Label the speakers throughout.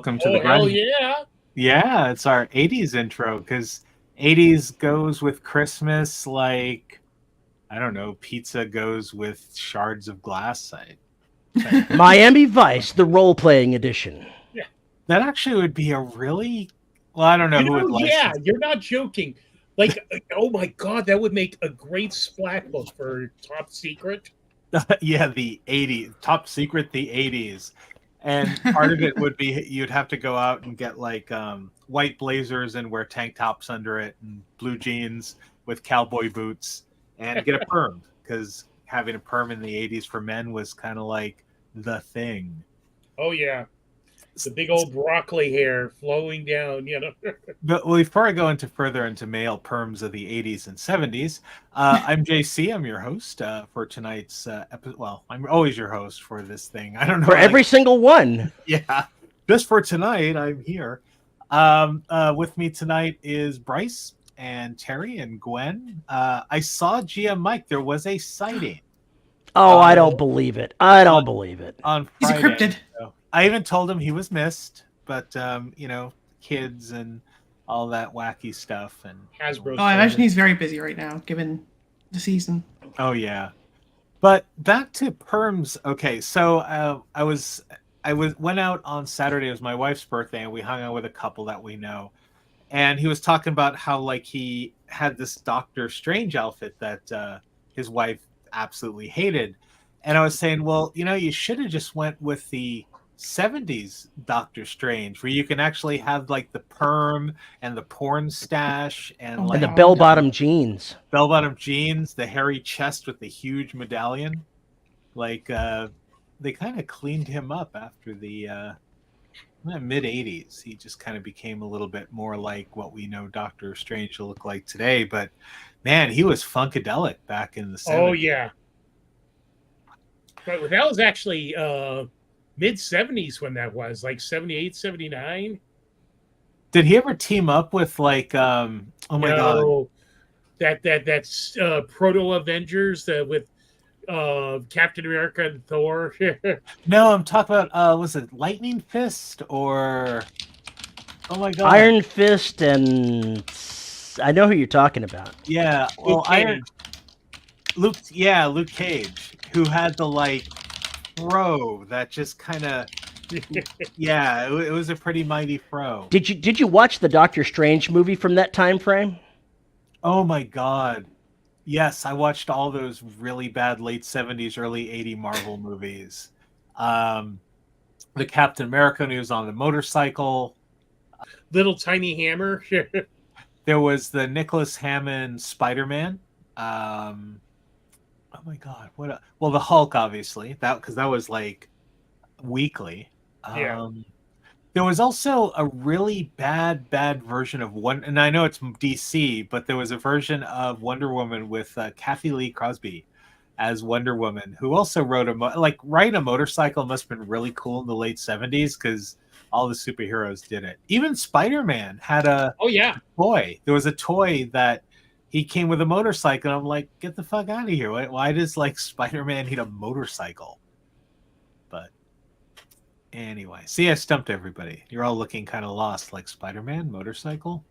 Speaker 1: welcome to
Speaker 2: Oh,
Speaker 1: the
Speaker 2: hell
Speaker 1: grind.
Speaker 2: yeah.
Speaker 1: Yeah, it's our 80s intro because 80s goes with Christmas like, I don't know, pizza goes with shards of glass.
Speaker 3: Miami Vice, the role-playing edition.
Speaker 2: Yeah.
Speaker 1: That actually would be a really, well, I don't know who would license.
Speaker 2: You're not joking. Like, oh my God, that would make a great splash book for Top Secret.
Speaker 1: Yeah, the 80s, top secret, the 80s. And part of it would be you'd have to go out and get like white blazers and wear tank tops under it and blue jeans with cowboy boots and get a perm because having a perm in the 80s for men was kind of like the thing.
Speaker 2: Oh, yeah. The big old broccoli hair flowing down,
Speaker 1: But before I go further into male perms of the 80s and 70s, I'm JC. I'm your host for tonight's episode. Well, I'm always your host for this thing. I don't know.
Speaker 3: For every single one.
Speaker 1: Yeah. Just for tonight, I'm here. With me tonight is Bryce and Terry and Gwen. I saw GM Mike. There was a sighting.
Speaker 3: Oh, I don't believe it. I don't believe it.
Speaker 1: On Friday.
Speaker 4: He's a cryptid.
Speaker 1: So I even told him he was missed, but kids and all that wacky stuff and
Speaker 2: Hasbro.
Speaker 4: Oh, I imagine he's very busy right now, given the season.
Speaker 1: Oh yeah. But back to perms. Okay, so I went out on Saturday. It was my wife's birthday, and we hung out with a couple that we know. And he was talking about how like he had this Doctor Strange outfit that his wife absolutely hated. And I was saying, well, you should have just went with the 70s Doctor Strange, where you can actually have like the perm and the porn stash and like
Speaker 3: the bell-bottom jeans.
Speaker 1: Bell-bottom jeans, the hairy chest with the huge medallion. Like they kind of cleaned him up after the mid 80s. He just kind of became a little bit more like what we know Doctor Strange to look like today. But man, he was funkadelic back in the 70s.
Speaker 2: Oh yeah. But that was actually mid 70s when that was, like 78, 79.
Speaker 1: Did he ever team up with like oh my god,
Speaker 2: that's Proto Avengers with Captain America and Thor?
Speaker 1: No, I'm talking about was it Lightning Fist or oh my god,
Speaker 3: Iron Fist, and I know who you're talking about.
Speaker 1: Yeah, well, Luke Cage, who had the like fro that just kind of yeah, it was a pretty mighty fro.
Speaker 3: Did you watch the Doctor Strange movie from that time frame?
Speaker 1: Oh my god. Yes, I watched all those really bad late 70s, early 80s Marvel movies. The Captain America when he was on the motorcycle.
Speaker 2: Little Tiny Hammer.
Speaker 1: There was the Nicholas Hammond Spider-Man. Oh my god, well, the Hulk, obviously, because that was like weekly.
Speaker 2: Yeah.
Speaker 1: There was also a really bad version of one, and I know it's DC, but there was a version of Wonder Woman with Kathy Lee Crosby as Wonder Woman, who also rode riding a motorcycle must have been really cool in the late 70s because all the superheroes did it. Even Spider-Man had a toy. There was a toy that he came with a motorcycle. And I'm like, get the fuck out of here. Why does like Spider-Man need a motorcycle? But anyway, see, I stumped everybody. You're all looking kind of lost, like Spider-Man, motorcycle.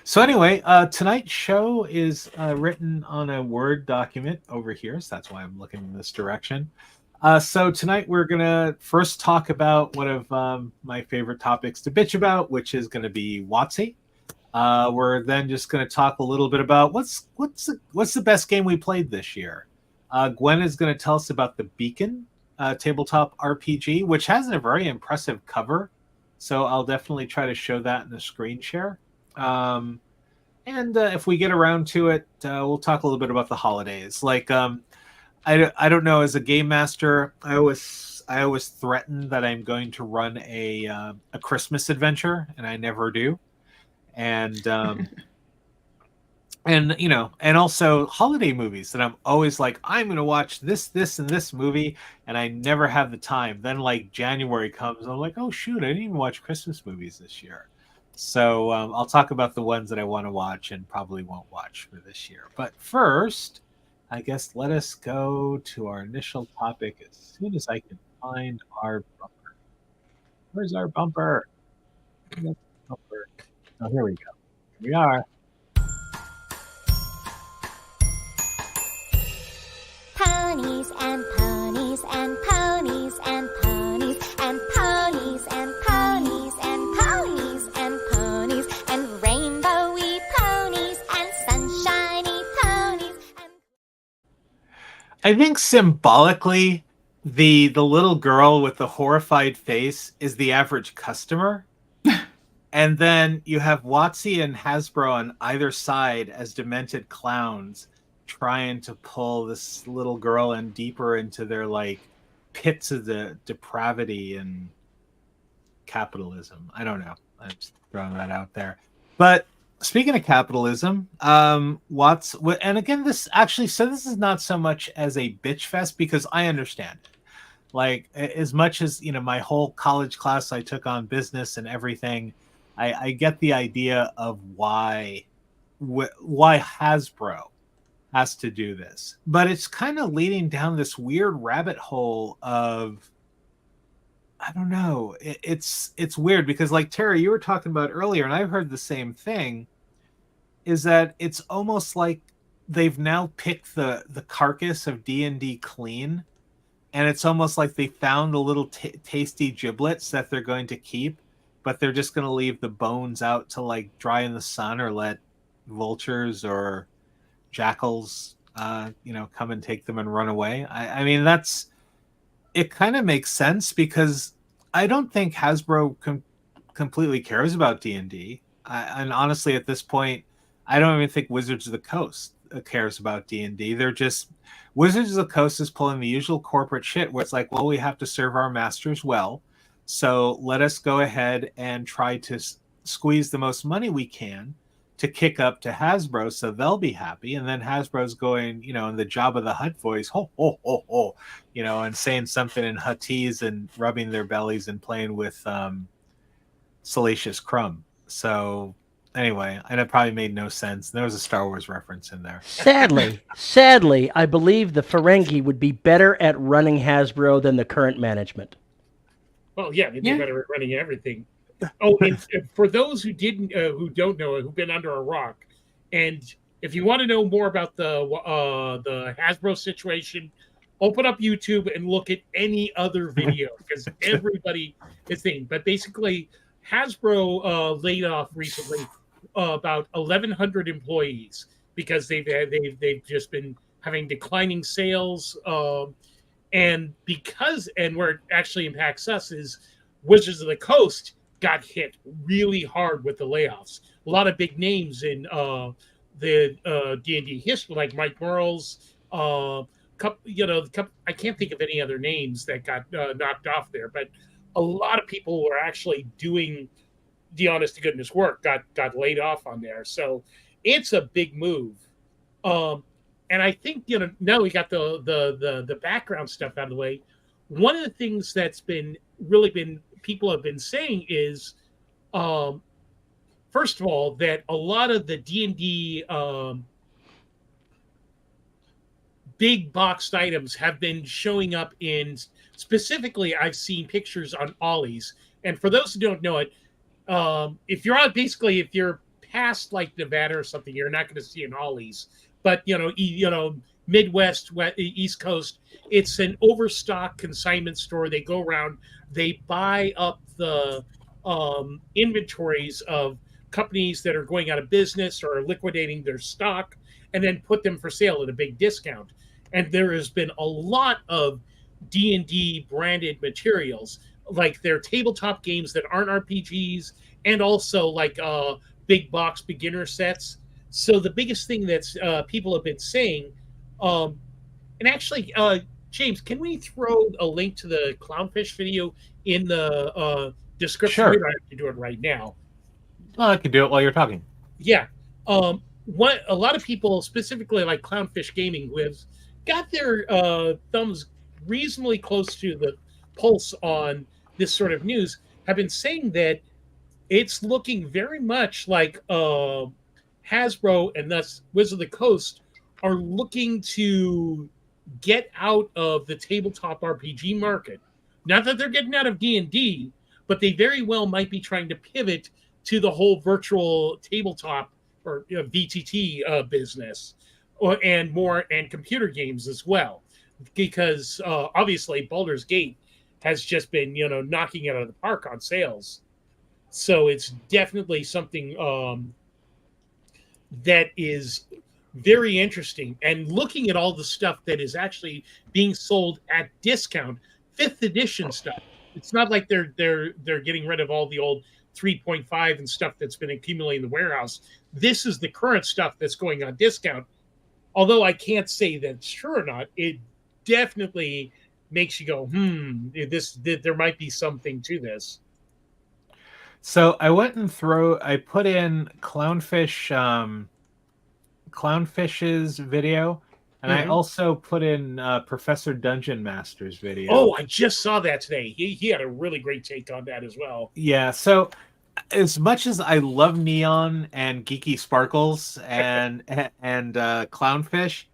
Speaker 1: So anyway, tonight's show is written on a Word document over here, so that's why I'm looking in this direction. So tonight we're going to first talk about one of my favorite topics to bitch about, which is going to be WotC. We're then just going to talk a little bit about what's the best game we played this year. Gwen is going to tell us about the Beacon tabletop RPG, which has a very impressive cover. So I'll definitely try to show that in the screen share. And if we get around to it, we'll talk a little bit about the holidays. Like, I don't know, as a game master, I always threaten that I'm going to run a Christmas adventure, and I never do. And and also holiday movies that I'm always like, I'm going to watch this, and this movie, and I never have the time. Then like January comes, and I'm like, oh shoot, I didn't even watch Christmas movies this year. So I'll talk about the ones that I want to watch and probably won't watch for this year. But first, I guess let us go to our initial topic as soon as I can find our brother. Where's our bumper? Bumper. Oh, here we go. Here we are.
Speaker 5: Ponies and ponies and ponies and ponies and ponies and ponies and ponies and ponies and rainbowy ponies and sunshiny ponies and...
Speaker 1: I think symbolically, the little girl with the horrified face is the average customer. And then you have WotC and Hasbro on either side as demented clowns trying to pull this little girl in deeper into their like pits of the depravity and capitalism. I don't know. I'm just throwing that out there. But speaking of capitalism, and again, this is not so much as a bitch fest because I understand it. Like as much as my whole college class I took on business and everything, I get the idea of why Hasbro has to do this, but it's kind of leading down this weird rabbit hole of I don't know. It's weird because like Terry, you were talking about earlier, and I've heard the same thing. Is that it's almost like they've now picked the carcass of D&D clean, and it's almost like they found the little tasty giblets that they're going to keep, but they're just going to leave the bones out to like dry in the sun or let vultures or jackals come and take them and run away. I mean, it kind of makes sense because I don't think Hasbro completely cares about D&D. And honestly, at this point, I don't even think Wizards of the Coast cares about D&D. They're just Wizards of the Coast is pulling the usual corporate shit where it's like, well, we have to serve our masters well, so let us go ahead and try to squeeze the most money we can to kick up to Hasbro so they'll be happy. And then Hasbro's going, in the Jabba the Hutt voice, ho, ho, ho, ho, and saying something in Huttese and rubbing their bellies and playing with Salacious Crumb. So anyway, and it probably made no sense. There was a Star Wars reference in there.
Speaker 3: Sadly, I believe the Ferengi would be better at running Hasbro than the current management.
Speaker 2: Well, yeah, they'd be better at running everything. Oh, and for those who don't know, who've been under a rock, and if you want to know more about the Hasbro situation, open up YouTube and look at any other video because everybody is thinking. But basically, Hasbro laid off recently about 1,100 employees because they've just been having declining sales, and where it actually impacts us is Wizards of the Coast got hit really hard with the layoffs. A lot of big names in the D&D history, like Mike Merles, I can't think of any other names that got knocked off there, but a lot of people were actually doing the honest to goodness work got laid off on there. So it's a big move. And I think, now we got the background stuff out of the way. One of the things that's people have been saying is, first of all, that a lot of the D&D big boxed items have been showing up in, specifically, I've seen pictures on Ollie's. And for those who don't know it, if you're past like Nevada or something, you're not going to see an Ollie's. But, Midwest, East Coast, it's an overstock consignment store. They go around, they buy up the inventories of companies that are going out of business or liquidating their stock and then put them for sale at a big discount. And there has been a lot of D&D branded materials, like their tabletop games that aren't RPGs, and also like big box beginner sets. So the biggest thing that's people have been saying, and actually, James, can we throw a link to the Clownfish video in the description?
Speaker 1: Sure.
Speaker 2: We don't have to do it right now.
Speaker 1: Well, I can do it while you're talking.
Speaker 2: Yeah. A lot of people, specifically like Clownfish Gaming, who have got their thumbs reasonably close to the pulse on this sort of news, have been saying that it's looking very much like Hasbro and thus Wizards of the Coast are looking to get out of the tabletop RPG market. Not that they're getting out of D&D, but they very well might be trying to pivot to the whole virtual tabletop or VTT business, and computer games as well, because obviously Baldur's Gate has just been knocking it out of the park on sales. So it's definitely something that is very interesting. And looking at all the stuff that is actually being sold at discount, 5th edition stuff. It's not like they're getting rid of all the old 3.5 and stuff that's been accumulating in the warehouse. This is the current stuff that's going on discount. Although I can't say that it's true or not, it definitely makes you go, there might be something to this.
Speaker 1: So I went and I put in Clownfish's video, and I also put in Professor Dungeon Master's video.
Speaker 2: Oh, I just saw that today. He had a really great take on that as well.
Speaker 1: Yeah, so as much as I love Neon and Geeky Sparkles and Clownfish,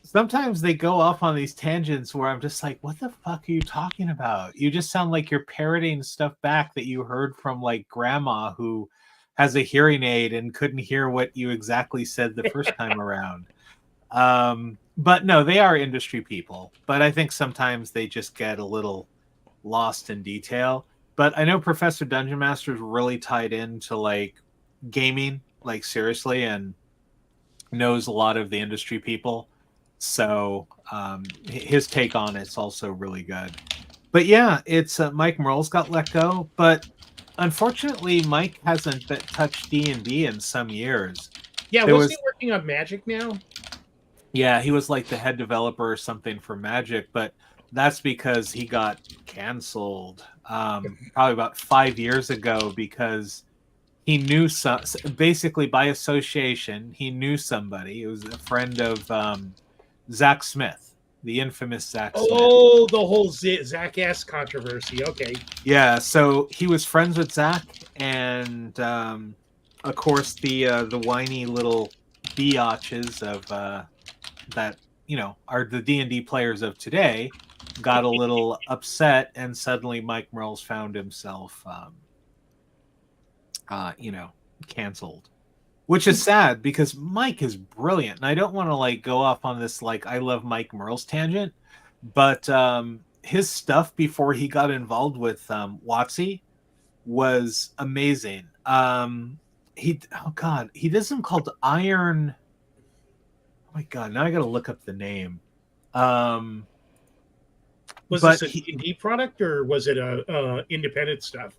Speaker 1: sometimes they go off on these tangents where I'm just like, what the fuck are you talking about? You just sound like you're parroting stuff back that you heard from like grandma who has a hearing aid and couldn't hear what you exactly said the first time around. But no, they are industry people. But I think sometimes they just get a little lost in detail. But I know Professor Dungeon Master is really tied into like gaming, like seriously, and knows a lot of the industry people. So his take on it's also really good. But yeah, it's Mike Merle's got let go. But unfortunately, Mike hasn't touched D&D in some years.
Speaker 2: Yeah, wasn't he working on Magic now?
Speaker 1: Yeah, he was like the head developer or something for Magic, but that's because he got canceled probably about 5 years ago because he knew basically by association, he knew somebody. It was a friend of Zach Smith, the infamous Zach Smith.
Speaker 2: Oh, the whole Zach S controversy. Okay.
Speaker 1: Yeah, so he was friends with Zach, and of course the whiny little biatches of that are the D&D players of today got a little upset, and suddenly Mike Merles found himself canceled, which is sad because Mike is brilliant, and I don't want to like go off on this like I love Mike Merles tangent, but his stuff before he got involved with WotC was amazing. He did something called Iron. Oh my god! Now I got to look up the name.
Speaker 2: Was this a D&D product or was it a independent stuff?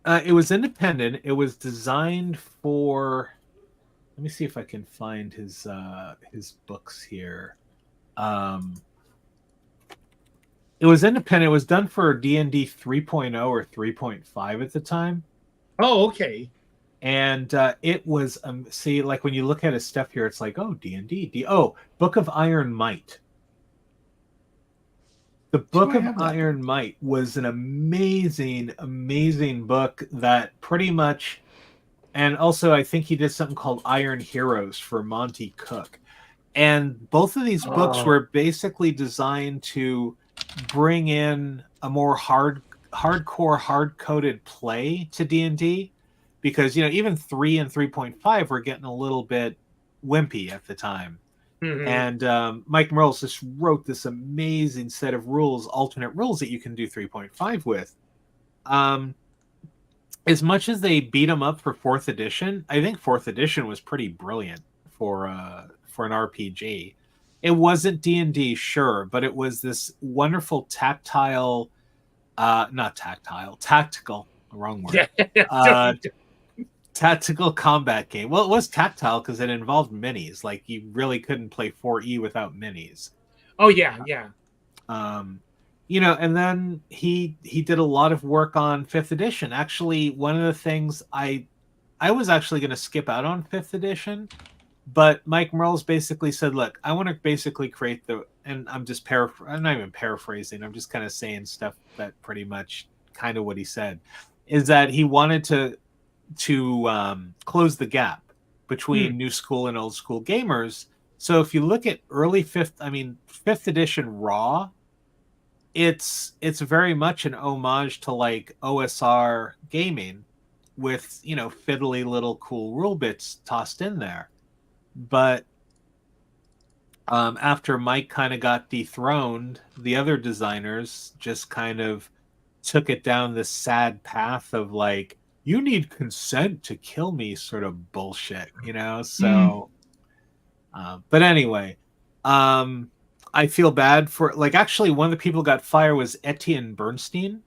Speaker 1: It was independent. It was designed for. Let me see if I can find his books here. It was independent. It was done for D&D 3.0 or 3.5 at the time.
Speaker 2: Oh, okay.
Speaker 1: And it was see, like when you look at his stuff here, it's like, oh, D&D. Oh, Book of Iron Might. The Book of Iron Might was an amazing, amazing book that pretty much, and also I think he did something called Iron Heroes for Monty Cook. And both of these books were basically designed to bring in a more hardcore, hard-coded play to D&D. Because, even 3 and 3.5 were getting a little bit wimpy at the time. Mm-hmm. And Mike Merles just wrote this amazing set of rules, alternate rules that you can do 3.5 with. As much as they beat them up for 4th edition, I think 4th edition was pretty brilliant for an RPG. It wasn't D&D, sure, but it was this wonderful tactical, wrong word. Tactical combat game. Well, it was tactile because it involved minis. Like you really couldn't play 4E without minis.
Speaker 2: Oh yeah.
Speaker 1: And then he did a lot of work on 5th edition. Actually, one of the things I was actually going to skip out on 5th edition, but Mike Merles basically said, "Look, I want to basically create and I'm just I'm not even paraphrasing. I'm just kind of saying stuff that pretty much kind of what he said is that he wanted to close the gap between new school and old school gamers. So if you look at early 5th edition Raw, it's very much an homage to like OSR gaming with, you know, fiddly little cool rule bits tossed in there. But after Mike kind of got dethroned, the other designers just kind of took it down this sad path of like, you need consent to kill me sort of bullshit, you know? So, but anyway, I feel bad for, like, actually one of the people who got fired was Etienne Bernstein.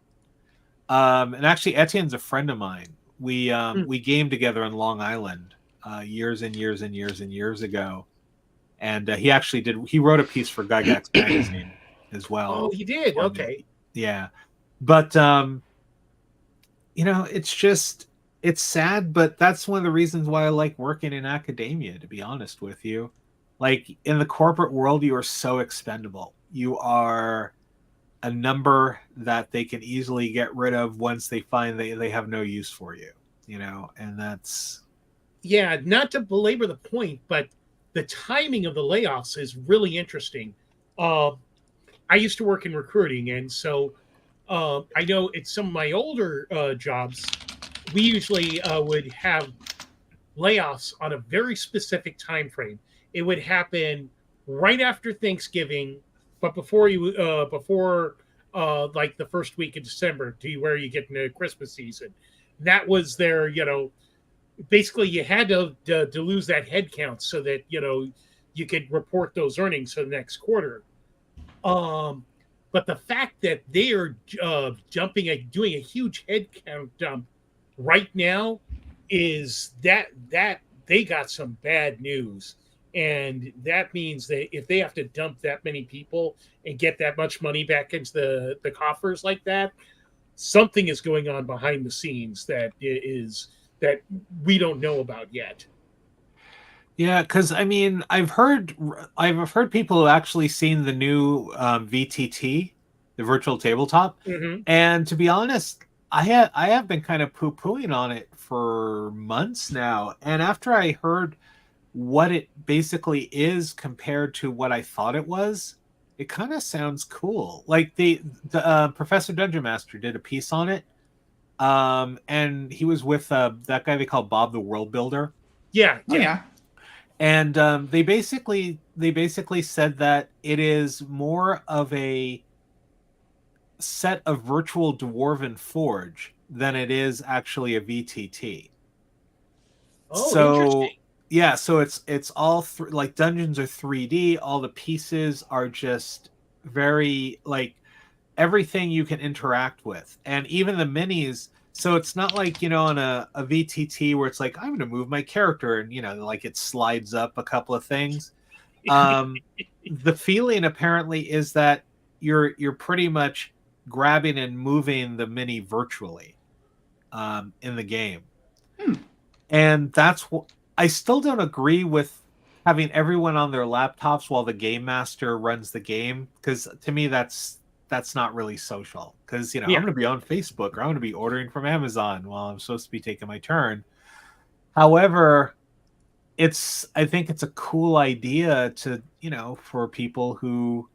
Speaker 1: And actually Etienne's a friend of mine. We gamed together on Long Island years and years and years and years ago. And he wrote a piece for Gygax magazine as well.
Speaker 2: Oh, he did. Okay.
Speaker 1: Yeah. But, you know, it's sad, but that's one of the reasons why I like working in academia, to be honest with you. Like, in the corporate world, you are so expendable. You are a number that they can easily get rid of once they find they have no use for you, you know, and that's...
Speaker 2: Yeah, not to belabor the point, but the timing of the layoffs is really interesting. I used to work in recruiting, and so I know it's some of my older jobs, we usually would have layoffs on a very specific time frame. It would happen right after Thanksgiving, but before like the first week of December, to where you get into Christmas season. That was their, you know, basically you had to lose that head count so that, you know, you could report those earnings for the next quarter. But the fact that they are doing a huge head count dump right now is that they got some bad news. And that means that if they have to dump that many people and get that much money back into the coffers like that, something is going on behind the scenes that we don't know about yet.
Speaker 1: Yeah, because I mean, I've heard people who actually seen the new VTT, the virtual tabletop, and to be honest, I have been kind of poo-pooing on it for months now, and after I heard what it basically is compared to what I thought it was, it kind of sounds cool. Like the Professor Dungeon Master did a piece on it, and he was with that guy they call Bob the World Builder.
Speaker 2: Yeah.
Speaker 4: Oh, yeah.
Speaker 1: And they basically said that it is more of a set of virtual Dwarven Forge than it is actually a VTT.
Speaker 2: Oh,
Speaker 1: so
Speaker 2: interesting.
Speaker 1: Yeah, so it's all like dungeons are 3D. All the pieces are just very like everything you can interact with, and even the minis. So it's not like, you know, on a VTT where it's like, I'm going to move my character and, you know, like it slides up a couple of things. The feeling apparently is that you're pretty much grabbing and moving the mini virtually in the game. And that's what I still don't agree with, having everyone on their laptops while the game master runs the game, because to me that's not really social. Because, you know, I'm going to be on Facebook, or I'm going to be ordering from Amazon while I'm supposed to be taking my turn. However, I think it's a cool idea to, you know, for people who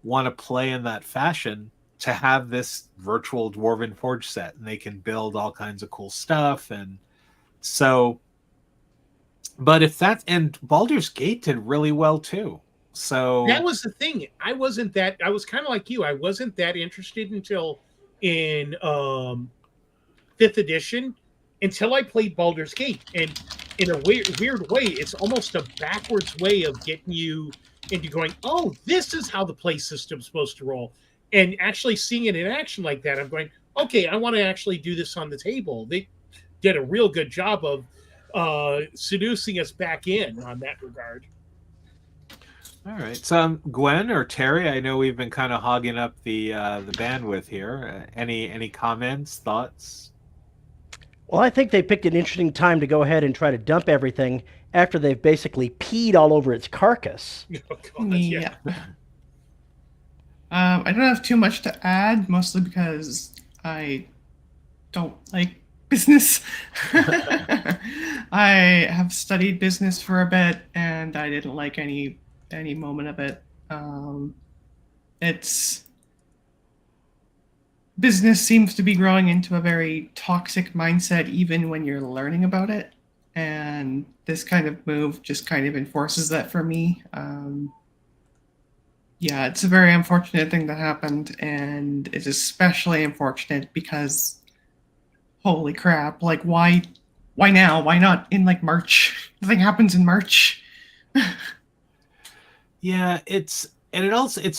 Speaker 1: want to play in that fashion, to have this virtual Dwarven Forge set, and they can build all kinds of cool stuff. And so, but and Baldur's Gate did really well too. So
Speaker 2: that was the thing. I was kind of like you. I wasn't that interested until in 5th edition, until I played Baldur's Gate. And in a weird way, it's almost a backwards way of getting you into going, oh, this is how the play system's supposed to roll. And actually seeing it in action like that, I'm going, okay, I want to actually do this on the table. They did a real good job of seducing us back in on that regard.
Speaker 1: All right. So, Gwen or Terry, I know we've been kind of hogging up the bandwidth here. Any comments, thoughts?
Speaker 3: Well, I think they picked an interesting time to go ahead and try to dump everything after they've basically peed all over its carcass.
Speaker 2: Oh, God, yeah.
Speaker 4: I don't have too much to add, mostly because I don't like business. I have studied business for a bit, and I didn't like any moment of it. It's business seems to be growing into a very toxic mindset even when you're learning about it. And this kind of move just kind of enforces that for me. Yeah, it's a very unfortunate thing that happened, and it's especially unfortunate because, holy crap, like why now? Why not in like March? Nothing happens in March.
Speaker 1: Yeah, it's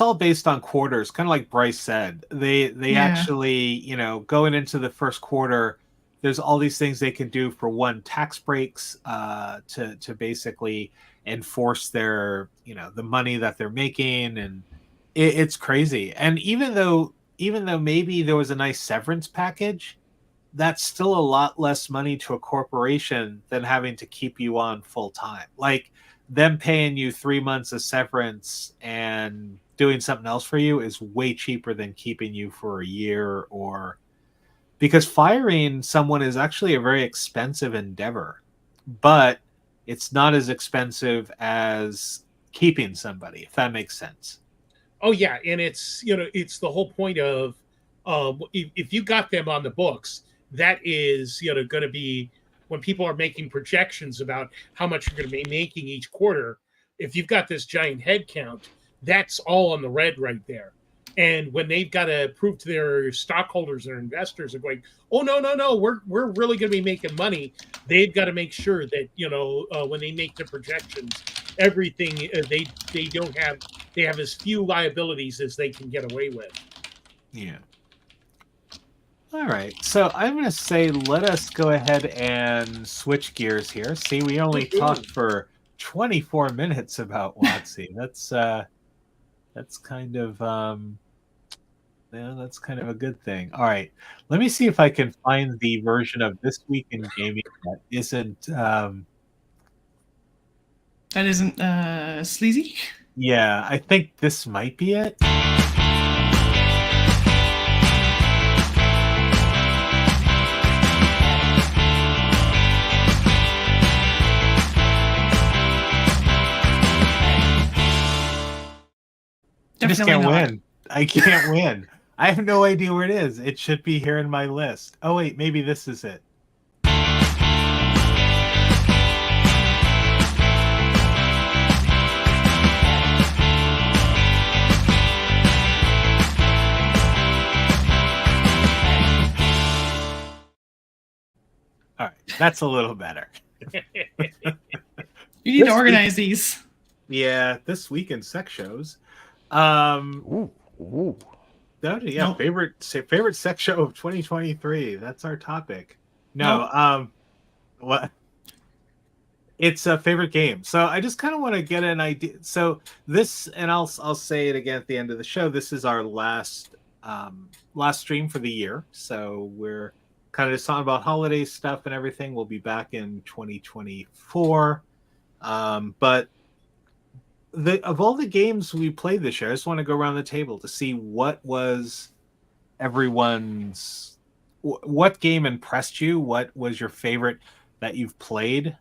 Speaker 1: all based on quarters, kind of like Bryce said. They
Speaker 4: Yeah.
Speaker 1: actually, going into the first quarter, there's all these things they can do for one, tax breaks, to basically enforce their, the money that they're making, and it's crazy. And even though maybe there was a nice severance package, that's still a lot less money to a corporation than having to keep you on full time. Like, them paying you 3 months of severance and doing something else for you is way cheaper than keeping you for a year, or because firing someone is actually a very expensive endeavor, but it's not as expensive as keeping somebody, if that makes sense.
Speaker 2: Oh yeah, and it's the whole point of if you got them on the books, that is going to be when people are making projections about how much you're going to be making each quarter. If you've got this giant head count, that's all on the red right there. And when they've got to prove to their stockholders or investors are going, oh no, we're really going to be making money. They've got to make sure that when they make the projections, everything they have as few liabilities as they can get away with.
Speaker 1: Yeah. All right. So I'm going to say let us go ahead and switch gears here. See, we only talked for 24 minutes about WotC. That's kind of that's kind of a good thing. All right. Let me see if I can find the version of This Week in Gaming that isn't
Speaker 4: That isn't sleazy.
Speaker 1: yeah, I think this might be it. I just can't win. I can't win. I have no idea where it is. It should be here in my list. Oh, wait, maybe this is it. All right, that's a little better.
Speaker 4: You need to organize these.
Speaker 1: Yeah, This Week in Sex Shows.
Speaker 3: Ooh.
Speaker 1: Yeah, nope. favorite sex show of 2023. That's our topic. No,
Speaker 4: nope.
Speaker 1: What? It's a favorite game. So I just kind of want to get an idea. So this, and I'll say it again at the end of the show. This is our last stream for the year. So we're kind of just talking about holiday stuff and everything. We'll be back in 2024. But of all the games we played this year, I just want to go around the table to see what was everyone's. What game impressed you? What was your favorite that you've played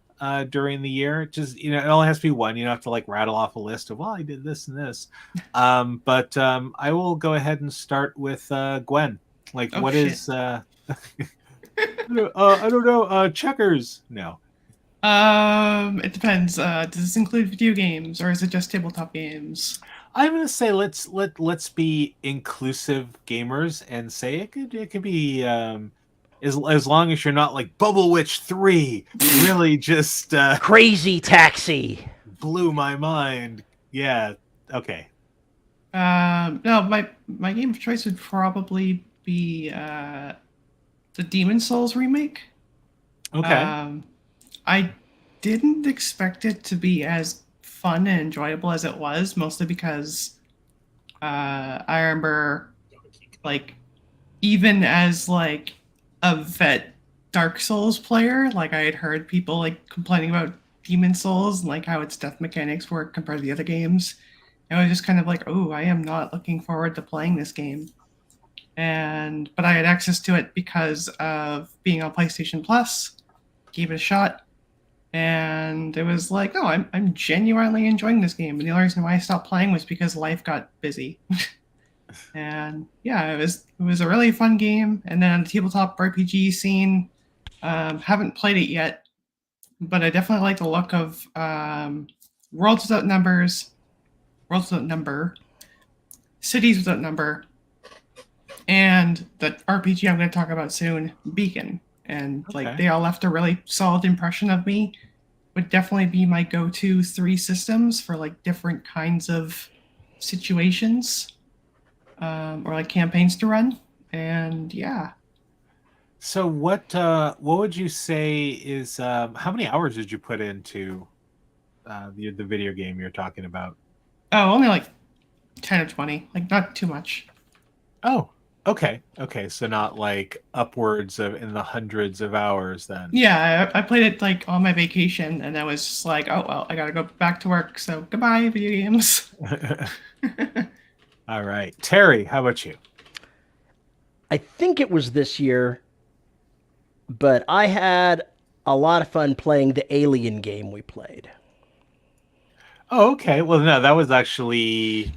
Speaker 1: during the year? Just it only has to be one. You don't have to like rattle off a list of I did this and this. But I will go ahead and start with Gwen. Like, what is? I don't know. Checkers? No.
Speaker 4: It depends. Does this include video games or is it just tabletop games?
Speaker 1: I'm gonna say let's be inclusive gamers and say it could be as long as you're not like Bubble Witch 3 really just
Speaker 3: Crazy Taxi
Speaker 1: blew my mind. Yeah. Okay.
Speaker 4: No, my game of choice would probably be the Demon Souls remake.
Speaker 1: Okay.
Speaker 4: I didn't expect it to be as fun and enjoyable as it was, mostly because I remember, like, even as like a vet Dark Souls player, like I had heard people like complaining about Demon Souls and like how its death mechanics work compared to the other games. And I was just kind of like, oh, I am not looking forward to playing this game. But I had access to it because of being on PlayStation Plus. Gave it a shot. And it was like, oh, I'm genuinely enjoying this game. And the only reason why I stopped playing was because life got busy. And yeah, it was a really fun game. And then the tabletop RPG scene, haven't played it yet, but I definitely like the look of Worlds Without Numbers, Worlds Without Number, Cities Without Number, and the RPG I'm going to talk about soon, Beacon. And like they all left a really solid impression of me. Would definitely be my go-to 3 systems for like different kinds of situations, or like campaigns to run. And yeah.
Speaker 1: So what would you say is how many hours did you put into the video game you're talking about?
Speaker 4: Oh, only like 10 or 20, like not too much.
Speaker 1: Oh, okay. So not like upwards of in the hundreds of hours then.
Speaker 4: Yeah, I played it like on my vacation, and I was just like, oh well, I gotta go back to work, so goodbye video games.
Speaker 1: All right, Terry, how about you?
Speaker 3: I think it was this year, but I had a lot of fun playing the Alien game we played.
Speaker 1: Oh, okay. Well, no, that was actually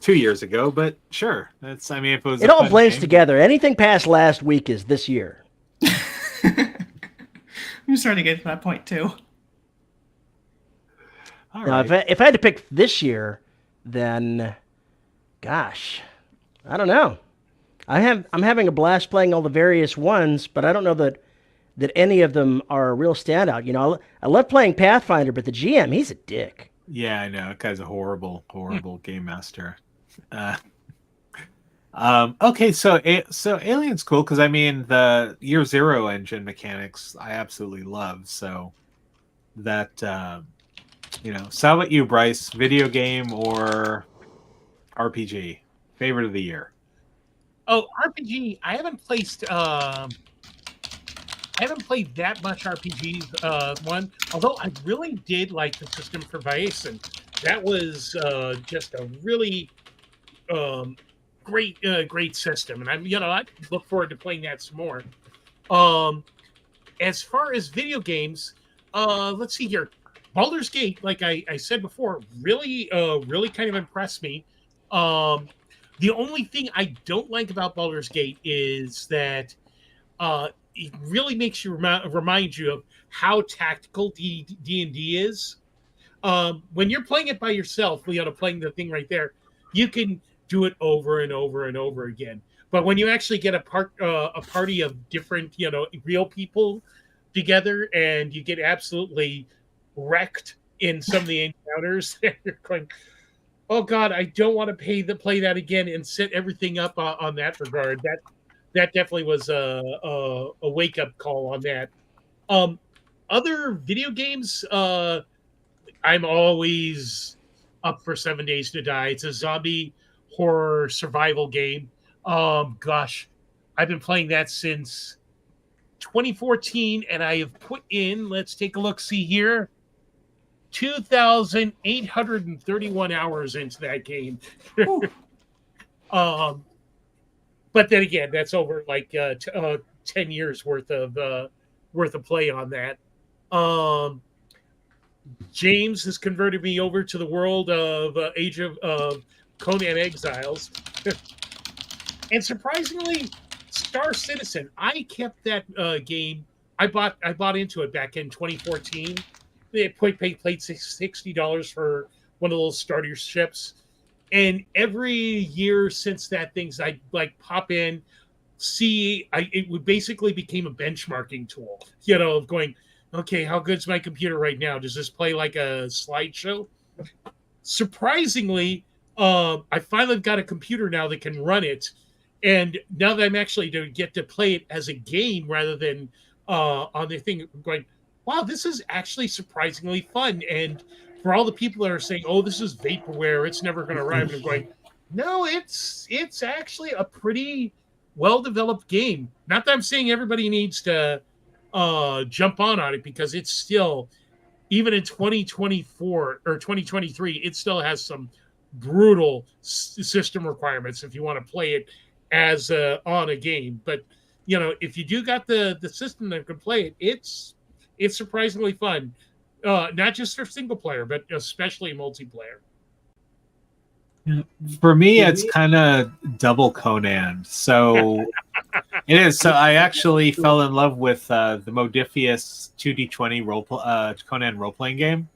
Speaker 1: 2 years ago, but sure. That's, I mean, if it was
Speaker 3: It all
Speaker 1: fun
Speaker 3: blends
Speaker 1: game-
Speaker 3: together. Anything past last week is this year.
Speaker 4: I'm starting to get to that point too.
Speaker 1: All
Speaker 3: Now,
Speaker 1: right.
Speaker 3: if I had to pick this year, then, gosh, I don't know. I'm having a blast playing all the various ones, but I don't know that any of them are a real standout. You know, I love playing Pathfinder, but the GM, he's a dick.
Speaker 1: Yeah, I know. That guy's a horrible game master. Okay, so Alien's cool because I mean the Year Zero engine mechanics I absolutely love. So that so how about you, Bryce? Video game or RPG? Favorite of the year?
Speaker 2: Oh, RPG. I haven't played that much RPGs. Although I really did like the System for Vice, and that was just a really great system. And I look forward to playing that some more. As far as video games, let's see here. Baldur's Gate, like I said before, really kind of impressed me. The only thing I don't like about Baldur's Gate is that it really makes you remind you of how tactical D&D is. When you're playing it by yourself, playing the thing right there, you can do it over and over and over again. But when you actually get a party of different, real people together, and you get absolutely wrecked in some of the encounters, you're going, oh God, I don't want to play that again and set everything up on that regard. That definitely was a wake up call on that. Other video games, I'm always up for 7 Days to Die. It's a zombie horror survival game. Gosh, I've been playing that since 2014, and I have put in, let's take a look, see here, 2,831 hours into that game. But then again, that's over like 10 years worth of play on that. James has converted me over to the world of Age of Conan Exiles, and surprisingly, Star Citizen. I kept that game. I bought into it back in 2014. They paid $60 for one of those starter ships. And every year since that things I like pop in, it would basically became a benchmarking tool, of going, okay, how good's my computer right now? Does this play like a slideshow? Surprisingly, I finally got a computer now that can run it. And now that I'm actually to get to play it as a game rather than on the thing, I'm going, wow, this is actually surprisingly fun. And for all the people that are saying, oh, this is vaporware, it's never going to arrive, I'm going, no, it's actually a pretty well-developed game. Not that I'm saying everybody needs to jump on it, because it's still, even in 2024 or 2023, it still has some brutal system requirements if you want to play it as on a game. But, if you do got the system that can play it, it's surprisingly fun, not just for single player, but especially multiplayer.
Speaker 1: For me, it's kind of double Conan. So it is. So I actually fell in love with the Modifius 2D20 Conan role playing game.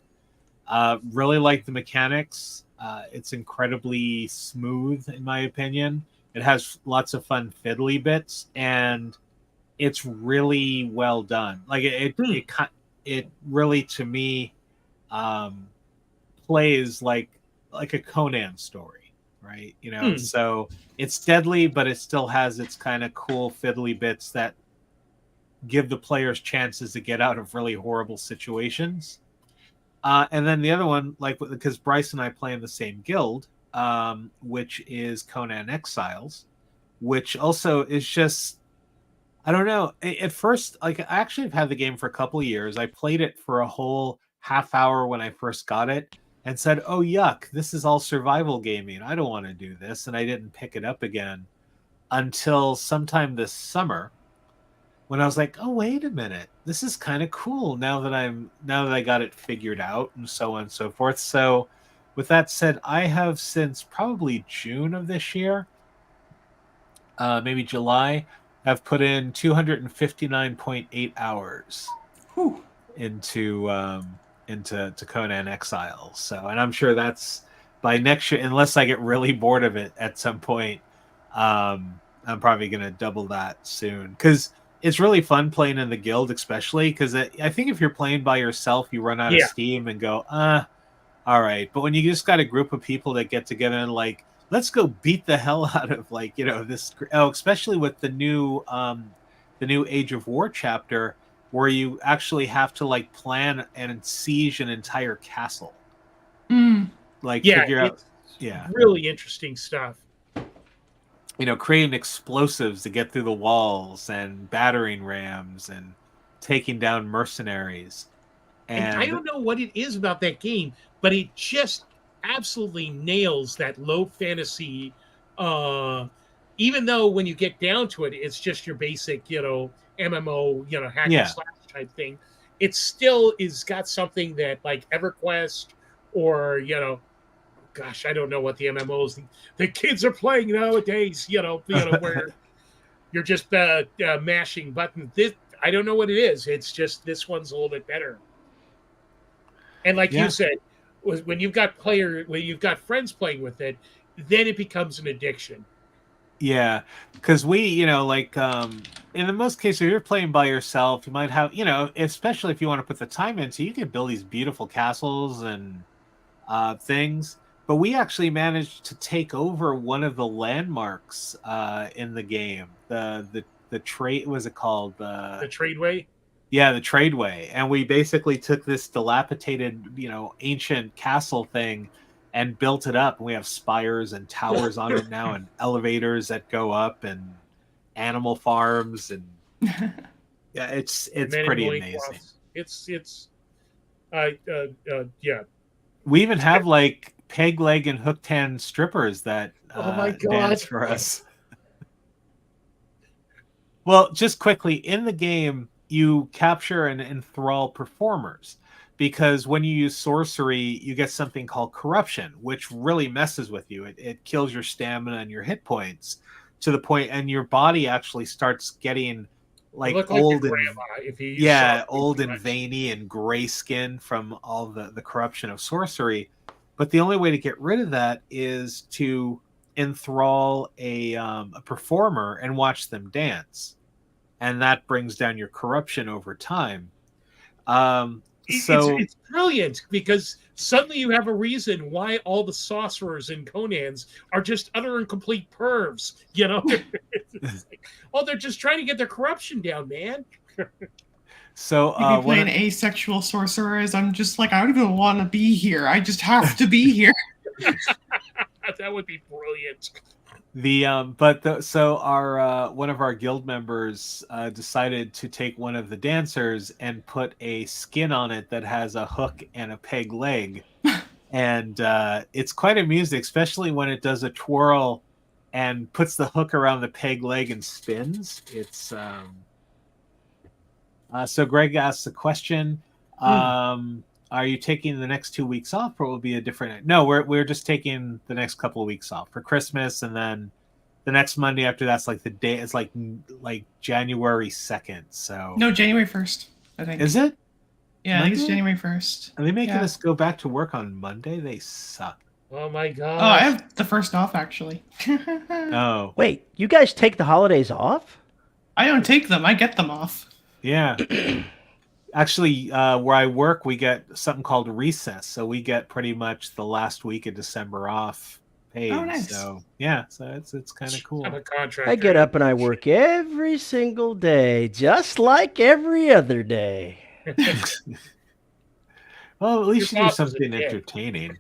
Speaker 1: Really like the mechanics. It's incredibly smooth, in my opinion. It has lots of fun fiddly bits, and it's really well done. Like it really, to me, plays like a Conan story, right? So it's deadly, but it still has its kind of cool fiddly bits that give the players chances to get out of really horrible situations. And then the other one, like, because Bryce and I play in the same guild, which is Conan Exiles, which also is just, I don't know. At first, like, I actually have had the game for a couple of years. I played it for a whole half hour when I first got it and said, oh, yuck, this is all survival gaming. I don't want to do this. And I didn't pick it up again until sometime this summer, when I was like, oh, wait a minute, this is kind of cool now that I got it figured out, and so on and so forth. So with that said, I have, since probably June of this year, maybe July, have put in 259.8 hours
Speaker 4: Whew.
Speaker 1: into Conan Exiles. So, and I'm sure that's by next year, unless I get really bored of it at some point. I'm probably going to double that soon, because it's really fun playing in the guild, especially because I think if you're playing by yourself, you run out of steam and go, all right. But when you just got a group of people that get together and like, let's go beat the hell out of, like, this. Oh, especially with the new Age of War chapter, where you actually have to like plan and siege an entire castle. Like, figure out. Yeah,
Speaker 2: really interesting stuff.
Speaker 1: Creating explosives to get through the walls and battering rams and taking down mercenaries.
Speaker 2: And I don't know what it is about that game, but it just absolutely nails that low fantasy. Even though when you get down to it, it's just your basic, MMO, hack and slash type thing. It still is got something that, like, EverQuest or, gosh, I don't know what the MMOs the kids are playing nowadays, where you're just mashing buttons. I don't know what it is. It's just this one's a little bit better. And like you said, when you've got friends playing with it, then it becomes an addiction.
Speaker 1: Yeah, because we, in the most cases, if you're playing by yourself, you might have, especially if you want to put the time into, you can build these beautiful castles and things. But we actually managed to take over one of the landmarks in the game. The trade, what was it called?
Speaker 2: The Tradeway?
Speaker 1: Yeah, the Tradeway. And we basically took this dilapidated, ancient castle thing and built it up. And we have spires and towers on it now, and elevators that go up, and animal farms, and yeah, it's pretty amazing.
Speaker 2: It's
Speaker 1: We even have like peg leg and hooked hand strippers that
Speaker 2: oh my God.
Speaker 1: dance for us. Well, just quickly, in the game, you capture and enthrall performers, because when you use sorcery, you get something called corruption, which really messes with you. It kills your stamina and your hit points to the point, and your body actually starts getting like old and old and veiny and gray skin from all the corruption of sorcery. But the only way to get rid of that is to enthrall a performer and watch them dance, and that brings down your corruption over time.
Speaker 2: It's brilliant, because suddenly you have a reason why all the sorcerers in Conan's are just utter and complete pervs. It's like, they're just trying to get their corruption down, man.
Speaker 4: So you be playing asexual sorcerers. I'm just like, I don't even want to be here. I just have to be here.
Speaker 2: That would be brilliant.
Speaker 1: So our one of our guild members decided to take one of the dancers and put a skin on it that has a hook and a peg leg, and it's quite amusing, especially when it does a twirl and puts the hook around the peg leg and spins. It's so Greg asks a question. are you taking the next 2 weeks off, or will it be a different? No, we're just taking the next couple of weeks off for Christmas, and then the next Monday after that's like the day. It's like January 2nd. So
Speaker 4: No, January 1st, I think.
Speaker 1: is it?
Speaker 4: Yeah, I think it's
Speaker 1: Monday?
Speaker 4: January 1st.
Speaker 1: Are they making
Speaker 4: Yeah.
Speaker 1: us go back to work on Monday? They suck.
Speaker 2: Oh my god.
Speaker 4: Oh, I have the first off, actually.
Speaker 1: Oh,
Speaker 3: Wait, you guys take the holidays off?
Speaker 4: I don't take them. I get them off.
Speaker 1: yeah. Actually, where I work, we get something called recess, so we get pretty much the last week of December off paid.
Speaker 4: Oh, nice.
Speaker 1: So yeah, so it's kind of cool.
Speaker 2: I'm a contractor.
Speaker 3: I get up and I work every single day, just like every other day.
Speaker 1: Well, at least you
Speaker 2: Your
Speaker 1: do
Speaker 2: boss is a
Speaker 1: something
Speaker 2: dick.
Speaker 1: entertaining.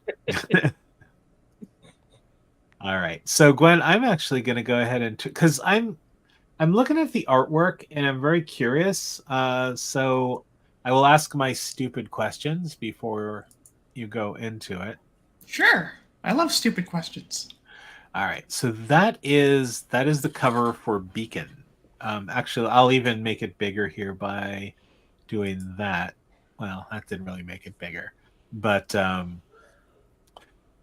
Speaker 1: All right, so Gwen, I'm actually going to go ahead and because I'm looking at the artwork and I'm very curious. So I will ask my stupid questions before you go into it.
Speaker 4: Sure. I love stupid questions.
Speaker 1: All right, so that is the cover for Beacon. Actually, I'll even make it bigger here by doing that. Well, that didn't really make it bigger, but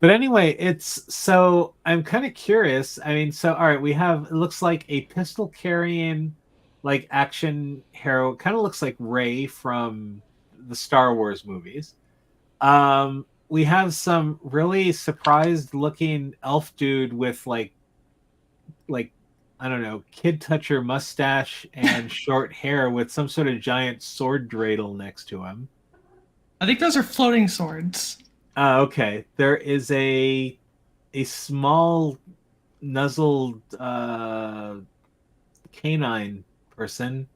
Speaker 1: anyway, it's so I'm kind of curious. I mean, so all right, we have it looks like a pistol carrying like action hero. Kind of looks like Rey from the Star Wars movies. We have some really surprised looking elf dude with like I don't know, kid toucher mustache and short hair with some sort of giant sword dreidel next to him.
Speaker 4: I think those are floating swords.
Speaker 1: Okay. There is a small nuzzled canine person.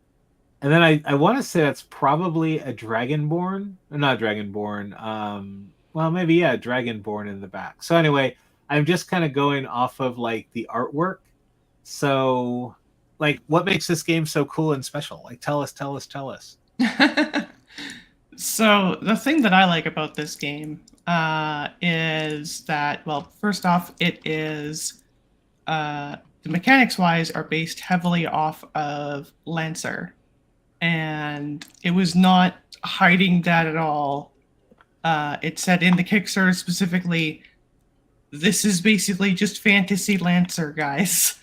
Speaker 1: And then I want to say that's probably a dragonborn. Not dragonborn. Well, maybe, yeah, dragonborn in the back. So anyway, I'm just kind of going off of like the artwork. So like what makes this game so cool and special? Like tell us.
Speaker 4: So the thing that I like about this game is that, well, first off, it is the mechanics wise are based heavily off of Lancer, and it was not hiding that at all. It said in the Kickstarter specifically, this is basically just fantasy Lancer, guys.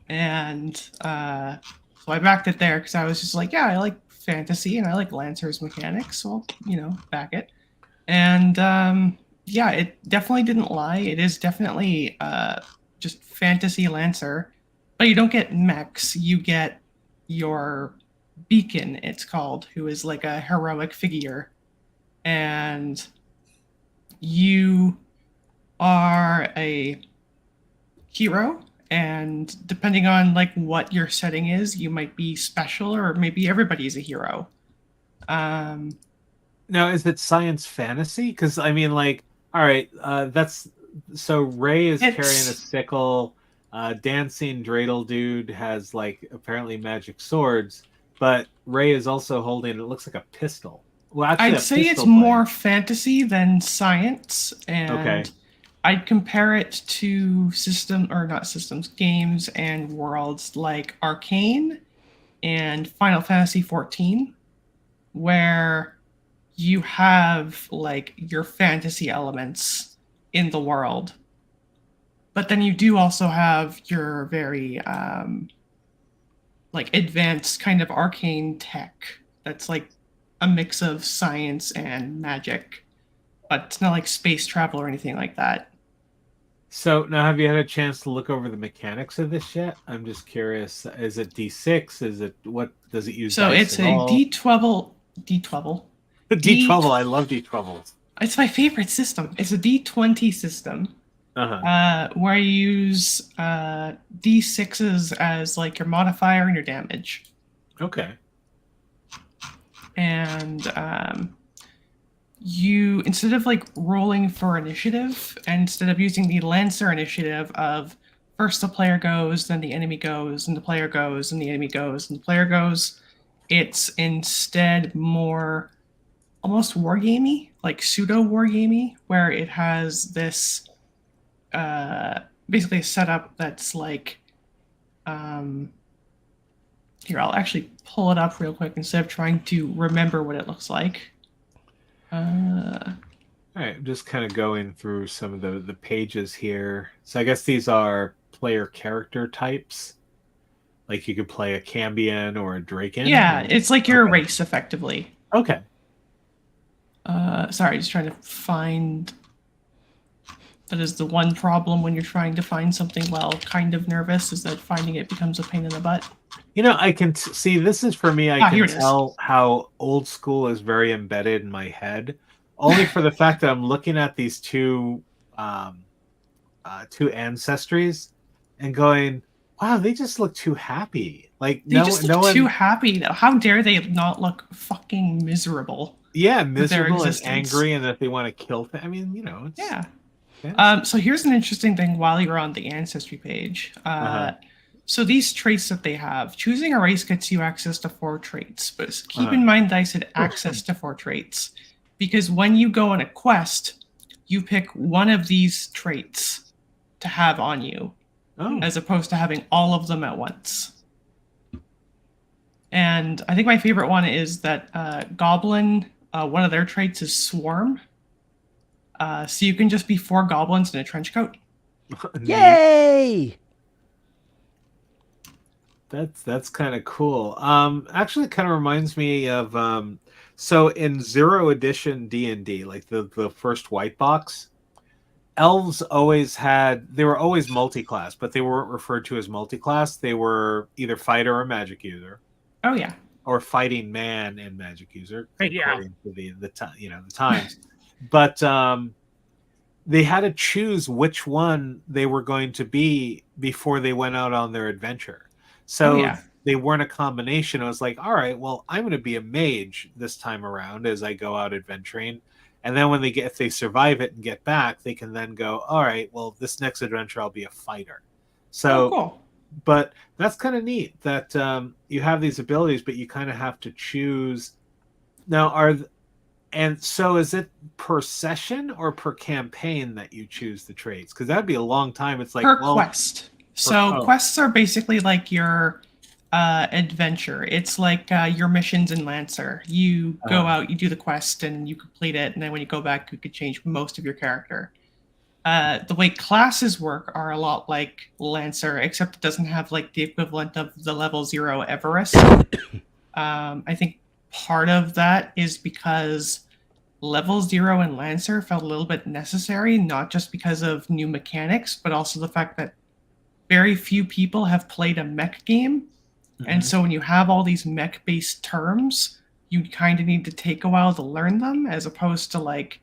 Speaker 4: And so I backed it there because I was just like, yeah, I like fantasy and I like Lancer's mechanics, so back it. And yeah, it definitely didn't lie. It is definitely just fantasy Lancer, but you don't get mechs. You get your Beacon, it's called, who is like a heroic figure, and you are a hero. And depending on like what your setting is, you might be special, or maybe everybody's a hero.
Speaker 1: Now, is it science fantasy? Because I mean, like, all right, that's so Rey is carrying a sickle. Dancing dreidel dude has like apparently magic swords, but Rey is also holding. It looks like a pistol. Well, actually,
Speaker 4: I'd say it's more fantasy than science, and
Speaker 1: okay.
Speaker 4: I'd compare it to games and worlds like Arcane and Final Fantasy XIV, where you have like your fantasy elements in the world, but then you do also have your very like advanced kind of arcane tech that's like a mix of science and magic, but it's not like space travel or anything like that.
Speaker 1: So now, have you had a chance to look over the mechanics of this yet? I'm just curious. Is it D6? Is it what? Does it use?
Speaker 4: So
Speaker 1: dice
Speaker 4: it's
Speaker 1: at
Speaker 4: a
Speaker 1: all?
Speaker 4: D12.
Speaker 1: D12. I love D12s.
Speaker 4: It's my favorite system. It's a D20 system, where you use D6s as like your modifier and your damage.
Speaker 1: Okay.
Speaker 4: And you, instead of like rolling for initiative, and instead of using the Lancer initiative of first the player goes, then the enemy goes, and the player goes, and the enemy goes, and the player goes, it's instead more almost wargamey, like pseudo wargamey, where it has this basically a setup that's like here, I'll actually pull it up real quick instead of trying to remember what it looks like.
Speaker 1: All right, I'm just kind of going through some of the pages here. So I guess these are player character types. Like you could play a Cambion or a Draken.
Speaker 4: Yeah,
Speaker 1: or...
Speaker 4: it's like your
Speaker 1: Okay.
Speaker 4: race, effectively.
Speaker 1: Okay.
Speaker 4: Sorry, just trying to find... That is the one problem when you're trying to find something while kind of nervous, is that finding it becomes a pain in the butt.
Speaker 1: You know, I can see, this is for me, I
Speaker 4: here
Speaker 1: can
Speaker 4: it is.
Speaker 1: tell how old school is very embedded in my head. Only for the fact that I'm looking at these two ancestries and going, wow, they just look too happy. Like
Speaker 4: They just look
Speaker 1: one,
Speaker 4: too happy. How dare they not look fucking miserable?
Speaker 1: yeah,
Speaker 4: with their
Speaker 1: miserable and
Speaker 4: existence.
Speaker 1: angry, and that they want to kill. I mean, you know, it's,
Speaker 4: Yeah. So here's an interesting thing while you're on the ancestry page. So these traits that they have, choosing a race gets you access to 4 traits, but keep in mind that I said access to 4 traits, because when you go on a quest, you pick one of these traits to have on you, as opposed to having all of them at once. And I think my favorite one is that Goblin, one of their traits is Swarm. So you can just be 4 goblins in a trench coat.
Speaker 3: Yay!
Speaker 1: That's kind of cool. Actually, it kind of reminds me of so in 0 edition D&D, like the first white box, elves they were always multi-class, but they weren't referred to as multi-class. They were either fighter or magic user.
Speaker 4: Oh yeah.
Speaker 1: Or fighting man and magic user,
Speaker 2: Yeah.
Speaker 1: according to the times. But they had to choose which one they were going to be before they went out on their adventure. So they weren't a combination. I was like, all right, well, I'm going to be a mage this time around as I go out adventuring. And then when if they survive it and get back, they can then go, all right, well, this next adventure, I'll be a fighter. So,
Speaker 4: cool.
Speaker 1: But that's kind of neat that you have these abilities, but you kind of have to choose. Now, and so is it per session or per campaign that you choose the traits? Because that'd be a long time. It's like
Speaker 4: per quest. So quests are basically like your adventure. It's like your missions in Lancer. You go out, you do the quest, and you complete it, and then when you go back, you could change most of your character. The way classes work are a lot like Lancer, except it doesn't have like the equivalent of the level 0 Everest. I think part of that is because level 0 in Lancer felt a little bit necessary, not just because of new mechanics, but also the fact that very few people have played a mech game. And so when you have all these mech-based terms, you kind of need to take a while to learn them, as opposed to like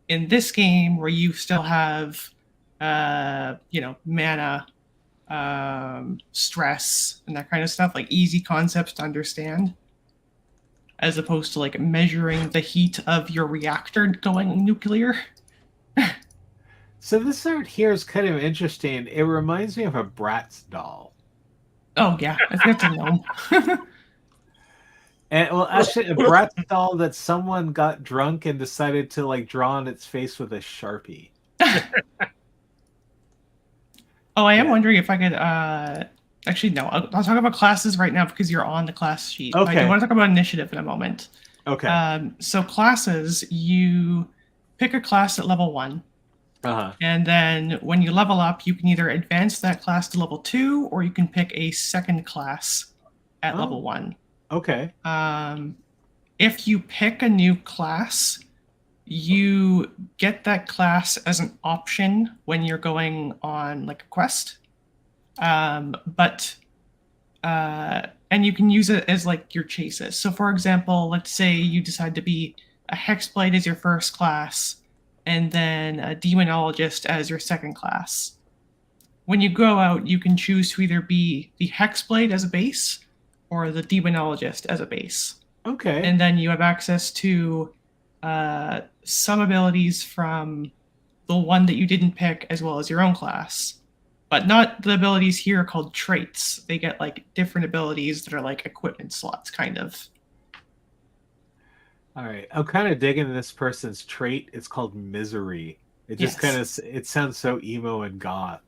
Speaker 4: in this game where you still have, mana, stress, and that kind of stuff, like easy concepts to understand, as opposed to like measuring the heat of your reactor going nuclear.
Speaker 1: So this art here is kind of interesting. It reminds me of a Bratz doll.
Speaker 4: Oh yeah, I think that's a gnome.
Speaker 1: And well, actually, a Bratz doll that someone got drunk and decided to like draw on its face with a Sharpie.
Speaker 4: Oh, I am wondering if I could. Actually, no. I'll talk about classes right now because you're on the class sheet.
Speaker 1: Okay.
Speaker 4: I do want to talk about initiative in a moment.
Speaker 1: Okay.
Speaker 4: So classes, you pick a class at level 1. And then when you level up, you can either advance that class to level 2, or you can pick a second class at level 1.
Speaker 1: Okay.
Speaker 4: If you pick a new class, you get that class as an option when you're going on like a quest. And you can use it as like your chases. So for example, let's say you decide to be a Hexblade as your first class, and then a Demonologist as your second class. When you go out, you can choose to either be the Hexblade as a base or the Demonologist as a base.
Speaker 1: Okay.
Speaker 4: And then you have access to some abilities from the one that you didn't pick, as well as your own class. But not the abilities here called traits. They get like different abilities that are like equipment slots, kind of.
Speaker 1: All right. I'm kind of digging this person's trait. It's called misery. It just kind of, it sounds so emo and goth.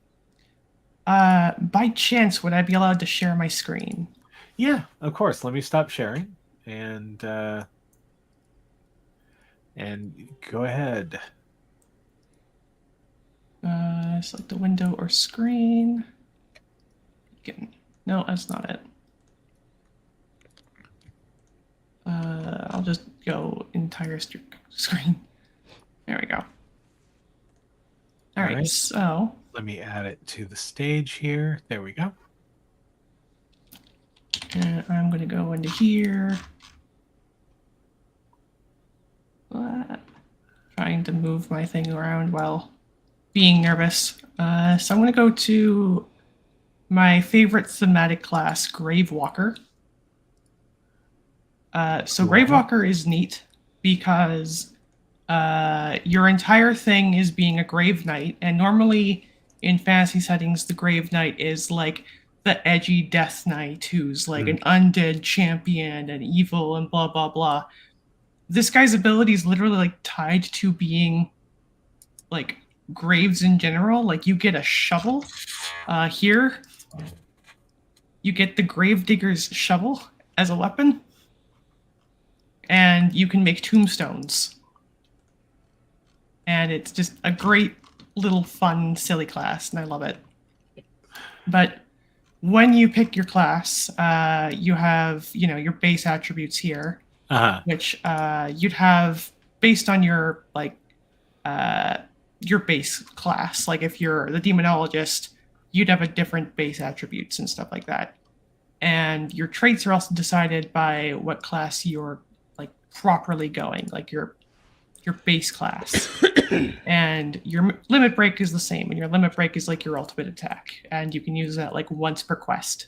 Speaker 4: By chance, would I be allowed to share my screen?
Speaker 1: Yeah, of course. Let me stop sharing. And And go ahead.
Speaker 4: Select a window or screen. No, that's not it. I'll just go entire screen. There we go. All right, so
Speaker 1: let me add it to the stage here. There we go.
Speaker 4: And I'm going to go into here. Trying to move my thing around while being nervous. So I'm going to go to my favorite thematic class, Gravewalker. So Gravewalker is neat because your entire thing is being a Grave Knight, and normally in fantasy settings, the Grave Knight is like the edgy Death Knight who's like an undead champion and evil and blah blah blah. This guy's ability is literally like tied to being like graves in general. Like you get a shovel here. You get the Gravedigger's shovel as a weapon, and you can make tombstones. And it's just a great little fun, silly class, and I love it. But when you pick your class, you have, your base attributes here, which you'd have based on your base class. Like if you're the demonologist, you'd have a different base attributes and stuff like that. And your traits are also decided by what class you're like properly going, like your base class. And your limit break is the same, and your limit break is like your ultimate attack, and you can use that like once per quest.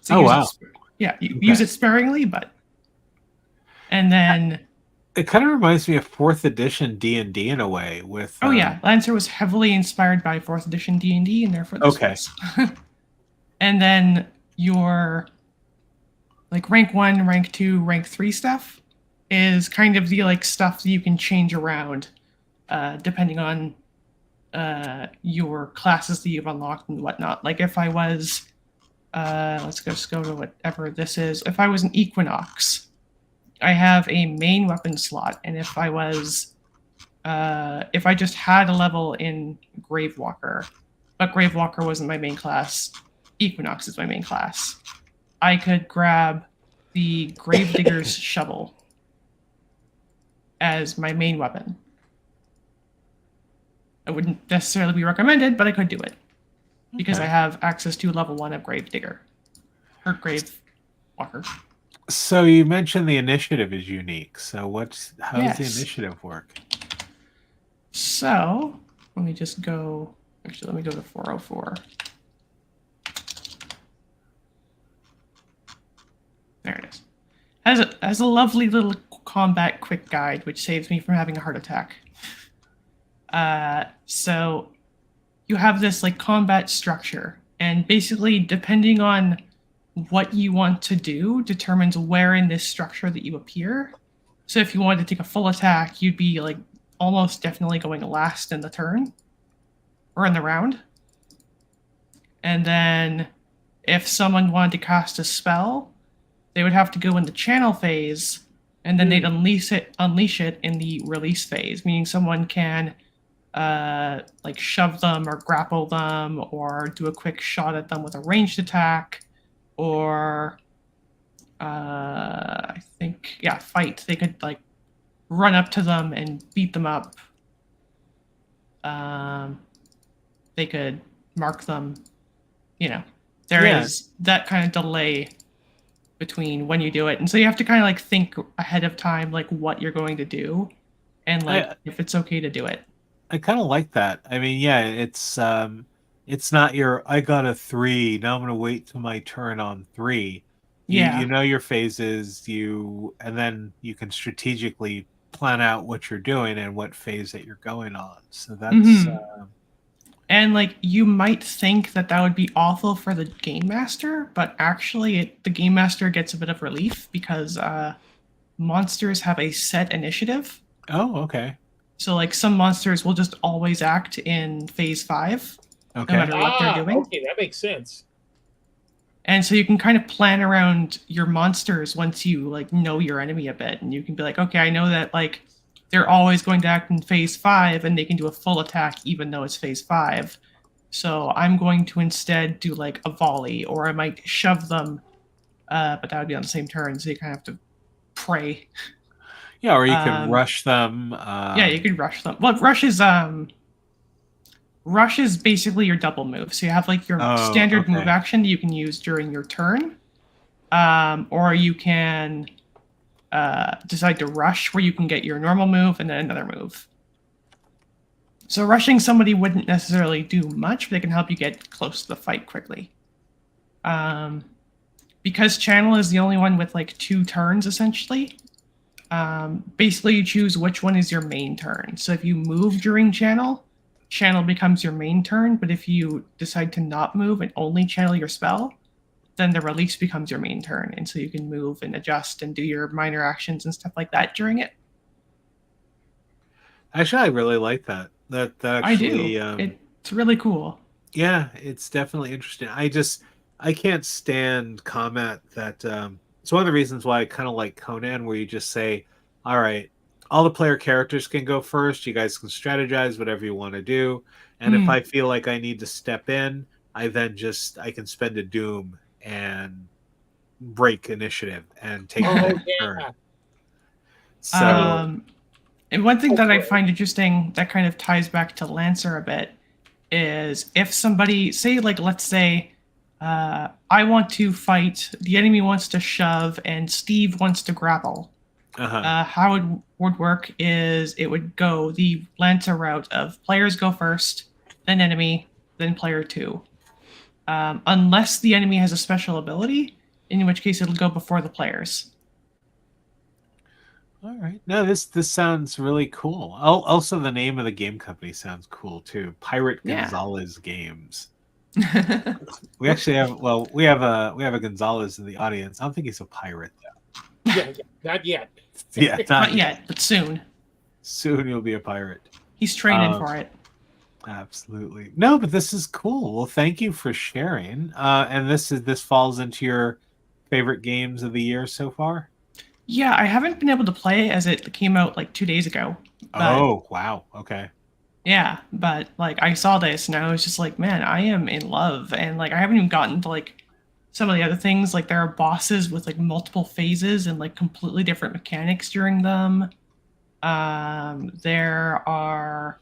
Speaker 4: So use it sparingly, but and then
Speaker 1: it kind of reminds me of 4th edition D&D in a way. With
Speaker 4: Lancer was heavily inspired by 4th edition D&D, and therefore this was. And then your like rank 1, rank 2, rank 3 stuff is kind of the like stuff that you can change around depending on your classes that you've unlocked and whatnot. Like if I was, let's just go to whatever this is. If I was an Equinox, I have a main weapon slot, and if I was, if I just had a level in Gravewalker, but Gravewalker wasn't my main class, Equinox is my main class, I could grab the Gravedigger's shovel as my main weapon. It wouldn't necessarily be recommended, but I could do it because I have access to level 1 of Gravedigger or Gravewalker.
Speaker 1: So you mentioned the initiative is unique. So how does the initiative work?
Speaker 4: So let me just go. Actually, let me go to 404. There it is. Has a lovely little combat quick guide, which saves me from having a heart attack. So you have this like combat structure, and basically depending on what you want to do determines where in this structure that you appear. So if you wanted to take a full attack, you'd be like almost definitely going last in the turn or in the round. And then if someone wanted to cast a spell, they would have to go in the channel phase, and then they'd unleash it in the release phase, meaning someone can like shove them or grapple them or do a quick shot at them with a ranged attack, or I think fight. They could like run up to them and beat them up. They could mark them. There is that kind of delay between when you do it, and so you have to kind of like think ahead of time like what you're going to do and like if it's okay to do it.
Speaker 1: I kind of like that. I mean, it's not I got a 3, now I'm going to wait till my turn on 3. You know your phases, and then you can strategically plan out what you're doing and what phase that you're going on. So that's
Speaker 4: and like you might think that would be awful for the game master, but actually the game master gets a bit of relief because monsters have a set initiative.
Speaker 1: Oh, okay.
Speaker 4: So like some monsters will just always act in phase 5, no matter what they're doing.
Speaker 2: Okay, that makes sense.
Speaker 4: And so you can kind of plan around your monsters once you like know your enemy a bit, and you can be like, okay, I know that like they're always going to act in phase 5, and they can do a full attack even though it's phase 5. So I'm going to instead do like a volley, or I might shove them, but that would be on the same turn, so you kind of have to pray.
Speaker 1: Yeah, or you can rush them.
Speaker 4: Yeah, you could rush them. Well, rush is basically your double move. So you have like your standard move action that you can use during your turn, or you can decide to rush, where you can get your normal move and then another move. So rushing somebody wouldn't necessarily do much, but it can help you get close to the fight quickly. Because channel is the only one with like 2 turns essentially. Basically you choose which one is your main turn. So if you move during channel becomes your main turn, but if you decide to not move and only channel your spell, then the release becomes your main turn, and so you can move and adjust and do your minor actions and stuff like that during it.
Speaker 1: Actually, I really like that. That actually,
Speaker 4: I do. It's really cool.
Speaker 1: Yeah, it's definitely interesting. I can't stand combat that. It's one of the reasons why I kind of like Conan, where you just say, all right, all the player characters can go first. You guys can strategize whatever you want to do. And if I feel like I need to step in, I can spend a doom and break initiative and take the next turn. So,
Speaker 4: and one thing that I find interesting that kind of ties back to Lancer a bit is if somebody, say, like, let's say, I want to fight, the enemy wants to shove, and Steve wants to grapple. How it would work is it would go the Lancer route of players go first, then enemy, then player 2. Unless the enemy has a special ability, in which case it'll go before the players.
Speaker 1: All right. No, this sounds really cool. Also, the name of the game company sounds cool too. Pirate Gonzalez Games. We actually have we have a Gonzalez in the audience. I don't think he's a pirate though.
Speaker 2: Yeah, not yet.
Speaker 1: Yeah,
Speaker 4: not yet, but soon.
Speaker 1: Soon you'll be a pirate.
Speaker 4: He's training for it.
Speaker 1: Absolutely. No, but this is cool. Well, thank you for sharing. And this falls into your favorite games of the year so far?
Speaker 4: Yeah, I haven't been able to play it as it came out like 2 days ago.
Speaker 1: Oh, wow. Okay.
Speaker 4: Yeah, but like I saw this and I was just like, man, I am in love. And like I haven't even gotten to like some of the other things. Like there are bosses with like multiple phases and like completely different mechanics during them. There are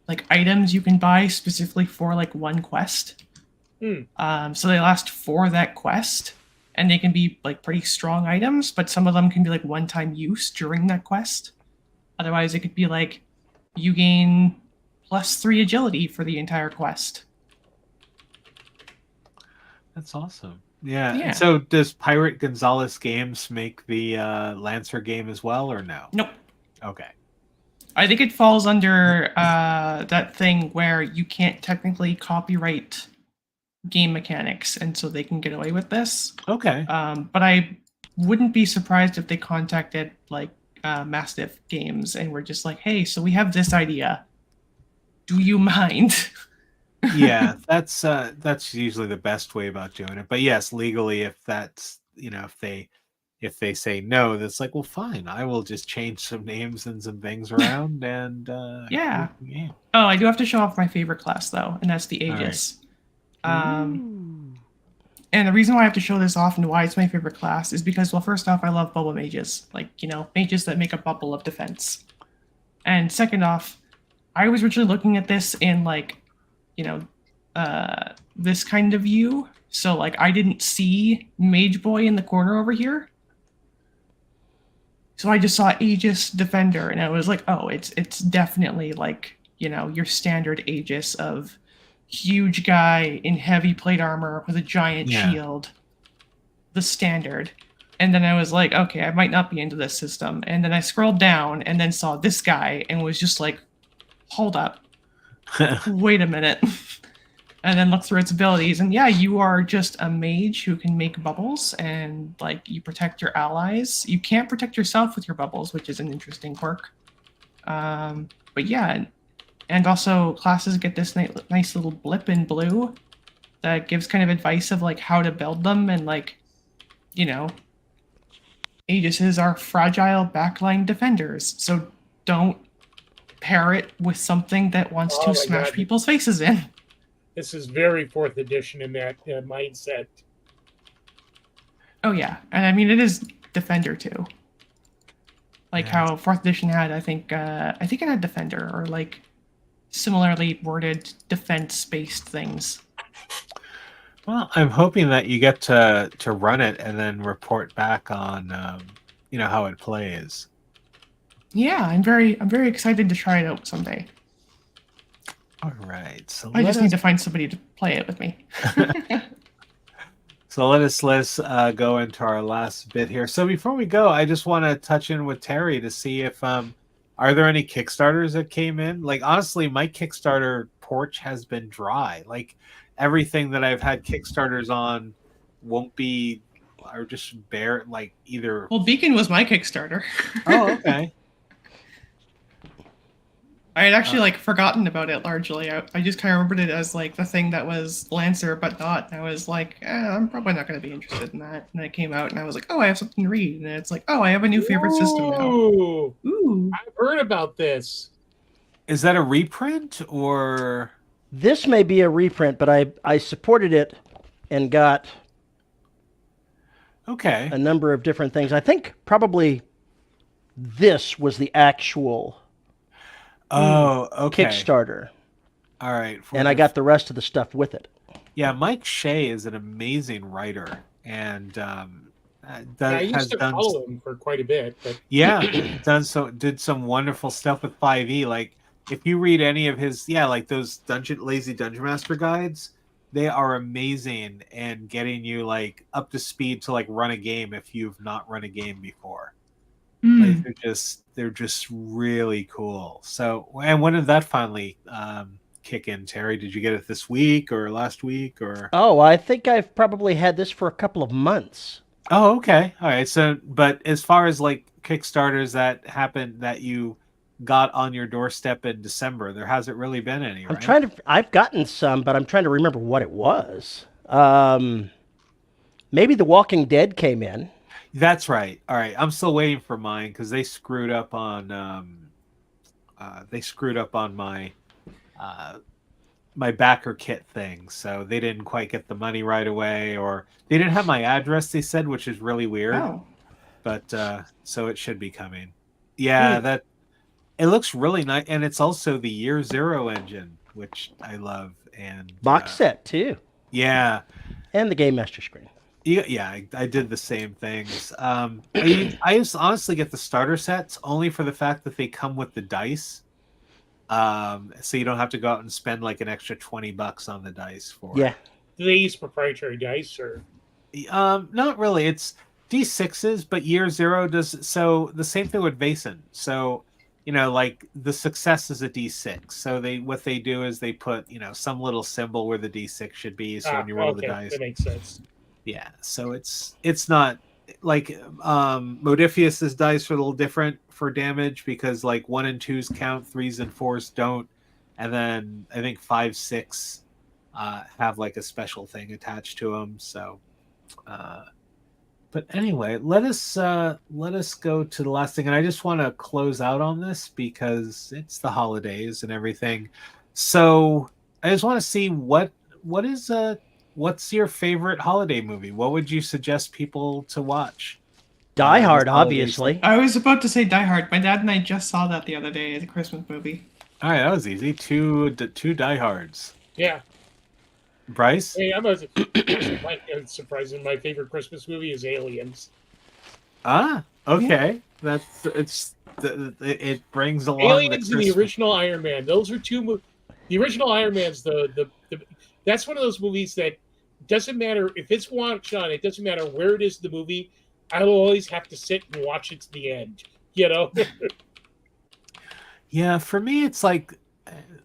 Speaker 4: like items you can buy specifically for like one quest. So they last for that quest, and they can be like pretty strong items, but some of them can be like one-time use during that quest. Otherwise, it could be like you gain +3 agility for the entire quest.
Speaker 1: That's awesome. Yeah. And so does Pirate Gonzalez Games make the Lancer game as well, or no?
Speaker 4: Nope.
Speaker 1: Okay.
Speaker 4: I think it falls under that thing where you can't technically copyright game mechanics, and so they can get away with this.
Speaker 1: Okay.
Speaker 4: But I wouldn't be surprised if they contacted like Mastiff Games and were just like, hey, so we have this idea. Do you mind?
Speaker 1: Yeah, that's usually the best way about doing it. But yes, legally, if that's, if they say no, that's like, well, fine, I will just change some names and some things around and
Speaker 4: yeah. Oh, I do have to show off my favorite class though, and that's the Aegis. And the reason why I have to show this off and why it's my favorite class is because, well, first off, I love bubble mages, like, mages that make a bubble of defense. And second off, I was originally looking at this in like, this kind of view. So like I didn't see Mage Boy in the corner over here. So I just saw Aegis Defender and I was like, oh, it's definitely like, your standard Aegis of huge guy in heavy plate armor with a giant shield. The standard. And then I was like, okay, I might not be into this system. And then I scrolled down and then saw this guy and was just like, hold up. Wait a minute. And then looked through its abilities. And yeah, you are just a mage who can make bubbles and like you protect your allies. You can't protect yourself with your bubbles, which is an interesting quirk. But yeah, and also classes get this nice little blip in blue that gives kind of advice of like how to build them, and like, you know, Aegises are fragile backline defenders, so don't pair it with something that wants
Speaker 2: Oh
Speaker 4: to
Speaker 2: my
Speaker 4: smash
Speaker 2: God.
Speaker 4: people's faces in.
Speaker 2: This is very 4th edition in that mindset.
Speaker 4: Oh yeah, and I mean it is defender too. Like
Speaker 1: Yeah.
Speaker 4: how 4th edition had, I think it had defender or like similarly worded defense-based things.
Speaker 1: Well, I'm hoping that you get to run it and then report back on how it plays.
Speaker 4: Yeah, I'm very excited to try it out someday.
Speaker 1: All right, so
Speaker 4: I just need to find somebody to play it with me.
Speaker 1: So let's go into our last bit here. So before we go, I just want to touch in with Terry to see if are there any Kickstarters that came in? Like honestly, my Kickstarter porch has been dry. Like everything that I've had Kickstarters on won't be, or just bare, like either.
Speaker 4: Well, Beacon was my Kickstarter.
Speaker 1: Oh, okay.
Speaker 4: I had actually like forgotten about it largely. I just kind of remembered it as like the thing that was Lancer, but not. And I was like, I'm probably not going to be interested in that. And it came out, and I was like, oh, I have something to read. And it's like, oh, I have a new favorite system now. Ooh.
Speaker 2: I've heard about this.
Speaker 1: Is that a reprint or?
Speaker 3: This may be a reprint, but I supported it and got
Speaker 1: Okay.
Speaker 3: a number of different things. I think probably this was the actual
Speaker 1: Oh, okay.
Speaker 3: Kickstarter,
Speaker 1: All right.
Speaker 3: and I got the rest of the stuff with it.
Speaker 1: Yeah, Mike Shea is an amazing writer, and
Speaker 2: I used to follow him for quite a bit. But
Speaker 1: did some wonderful stuff with 5e. Like if you read any of his, like those lazy dungeon master guides, they are amazing and getting you like up to speed to like run a game if you've not run a game before. Like, they're just really cool. So, and when did that finally kick in, Terry? Did you get it this week or last week or?
Speaker 3: Oh, I think I've probably had this for a couple of months.
Speaker 1: Oh, okay. All right. So, but as far as like Kickstarters that happened that you got on your doorstep in December, there hasn't really been any, right?
Speaker 3: I've gotten some, but I'm trying to remember what it was. Maybe The Walking Dead came in.
Speaker 1: That's right. All right. I'm still waiting for mine because they screwed up on my my backer kit thing. So they didn't quite get the money right away, or they didn't have my address, they said, which is really weird.
Speaker 4: Oh.
Speaker 1: But so it should be coming. Yeah, that it looks really nice, and it's also the Year Zero engine, which I love, and
Speaker 3: Box set too.
Speaker 1: Yeah.
Speaker 3: And the Game Master screen.
Speaker 1: Yeah, I did the same things. I just honestly get the starter sets only for the fact that they come with the dice. So you don't have to go out and spend like an extra $20 on the dice for it.
Speaker 2: Do they use proprietary dice or?
Speaker 1: Not really. It's D6s, but Year Zero does so the same thing with Vaesen. So, like the success is a D6. So what they do is they put, some little symbol where the D6 should be. So when you roll the dice,
Speaker 2: that makes sense.
Speaker 1: Yeah, so it's not like Modifius's dice are a little different for damage because like 1 and 2s count, 3s and 4s don't, and then I think 5, 6 have like a special thing attached to them. So, but anyway, let us go to the last thing, and I just want to close out on this because it's the holidays and everything. So I just want to see what's your favorite holiday movie? What would you suggest people to watch?
Speaker 3: Die Hard, obviously.
Speaker 4: I was about to say Die Hard. My dad and I just saw that the other day as a Christmas movie.
Speaker 1: All right, that was easy. Two Die Hards.
Speaker 2: Yeah.
Speaker 1: Bryce?
Speaker 2: Hey, I'm surprising. My favorite Christmas movie is Aliens.
Speaker 1: Ah, okay. It brings along
Speaker 2: Aliens and the original Iron Man. Those are two. The original Iron Man's the that's one of those movies that doesn't matter if it's watched on. It doesn't matter where it is in the movie. I will always have to sit and watch it to the end.
Speaker 1: Yeah, for me, it's like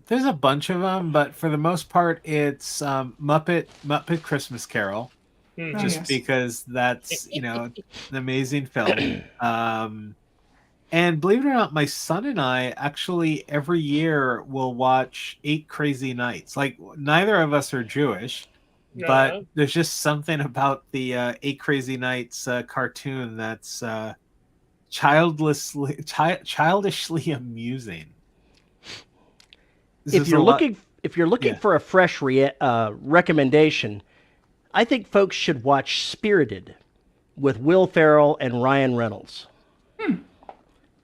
Speaker 1: there's a bunch of them, but for the most part, it's Muppet Christmas Carol, because that's an amazing film. And believe it or not, my son and I actually every year will watch 8 Crazy Nights. Like neither of us are Jewish, but there's just something about the Eight Crazy Nights cartoon that's childishly amusing.
Speaker 3: If you're looking for a fresh recommendation, I think folks should watch Spirited with Will Ferrell and Ryan Reynolds.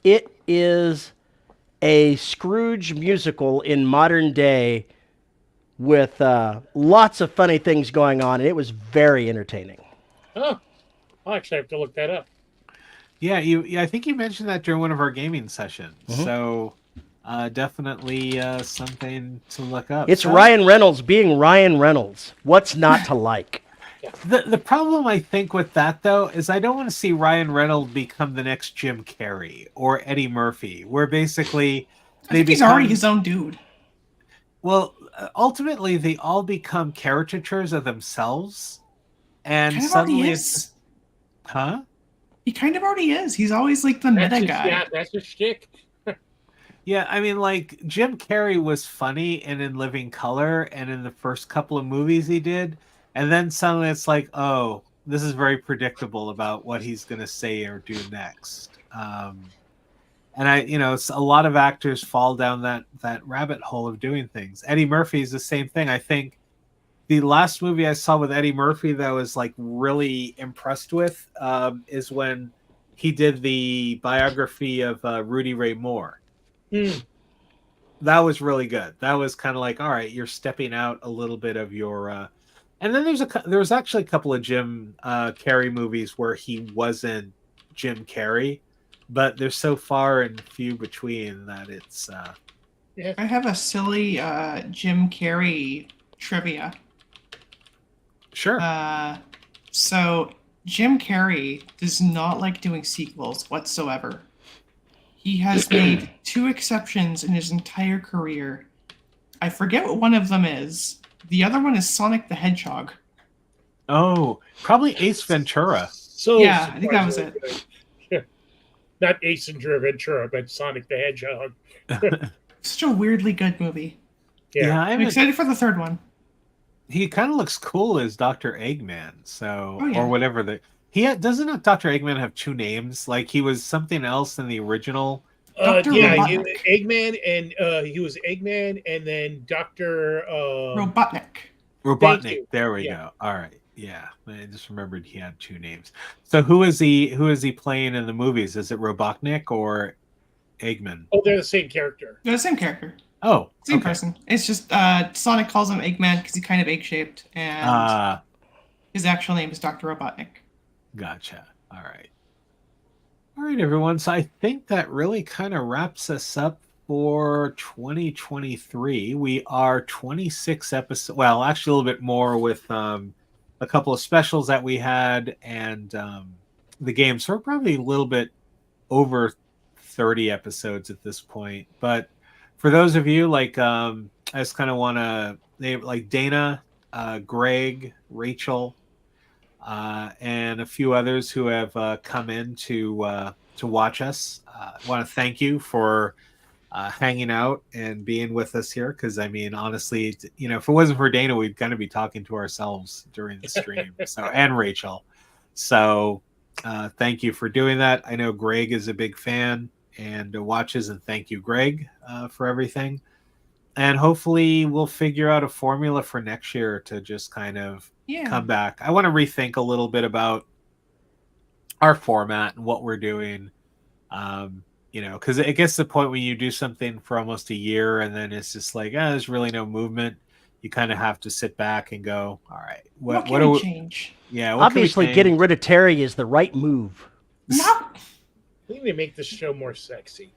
Speaker 3: It is a Scrooge musical in modern day with lots of funny things going on, and it was very entertaining.
Speaker 2: Oh, I'll actually have to look that up.
Speaker 1: Yeah, I think you mentioned that during one of our gaming sessions. So definitely something to look up.
Speaker 3: It's Ryan Reynolds being Ryan Reynolds. What's not to like?
Speaker 1: The problem I think with that though is I don't want to see Ryan Reynolds become the next Jim Carrey or Eddie Murphy, where basically
Speaker 4: he's already his own dude.
Speaker 1: Well, ultimately they all become caricatures of themselves, and
Speaker 4: kind of
Speaker 1: suddenly it's
Speaker 4: He kind of already is. He's always like the meta guy.
Speaker 2: Yeah, that's his shtick.
Speaker 1: Yeah, I mean, like, Jim Carrey was funny and in Living Color and in the first couple of movies he did. And then suddenly it's like, oh, this is very predictable about what he's going to say or do next. And a lot of actors fall down that rabbit hole of doing things. Eddie Murphy is the same thing. I think the last movie I saw with Eddie Murphy that I was like really impressed with is when he did the biography of Rudy Ray Moore. That was really good. That was kind of like, all right, you're stepping out a little bit of your and then there was actually a couple of Jim Carrey movies where he wasn't Jim Carrey, but they're so far and few between that it's
Speaker 4: I have a silly Jim Carrey trivia.
Speaker 1: Sure.
Speaker 4: So Jim Carrey does not like doing sequels whatsoever. He has made 2 exceptions in his entire career. I forget what one of them is. The other one is Sonic the Hedgehog.
Speaker 1: Oh, probably Ace Ventura.
Speaker 2: So
Speaker 4: yeah, I think that was it.
Speaker 2: Not Ace Ventura, but Sonic the Hedgehog.
Speaker 4: Such a weirdly good movie.
Speaker 2: Yeah,
Speaker 4: I'm excited for the 3rd one.
Speaker 1: He kind of looks cool as Dr. Eggman, so or whatever doesn't Dr. Eggman have 2 names? Like he was something else in the original.
Speaker 2: Eggman, and he was Eggman, and then Dr.
Speaker 4: Robotnik.
Speaker 1: There we go. All right. Yeah, I just remembered he had 2 names. So who is he playing in the movies? Is it Robotnik or Eggman?
Speaker 2: Oh, they're the same character.
Speaker 4: They're the same character.
Speaker 1: Oh,
Speaker 4: same person. It's just Sonic calls him Eggman because he's kind of egg-shaped, and his actual name is Dr. Robotnik.
Speaker 1: Gotcha. All right, everyone. So I think that really kind of wraps us up for 2023. We are 26 episodes. Well, actually, a little bit more with a couple of specials that we had and the game. So we're probably a little bit over 30 episodes at this point. But for those of you I just kind of want to name like Dana, Greg, Rachel, and a few others who have come in to watch us. I want to thank you for hanging out and being with us here, because I mean, honestly, if it wasn't for Dana, we'd kind of be talking to ourselves during the stream. And Rachel. So thank you for doing that. I know Greg is a big fan and watches, and thank you, Greg, for everything. And hopefully we'll figure out a formula for next year to just kind of come back. I want to rethink a little bit about our format and what we're doing. Because it gets to the point when you do something for almost a year and then it's just like, there's really no movement. You kind of have to sit back and go, all right, what
Speaker 4: can we change?
Speaker 1: Yeah,
Speaker 3: obviously getting rid of Terry is the right move.
Speaker 4: No.
Speaker 2: I think they make the show more sexy.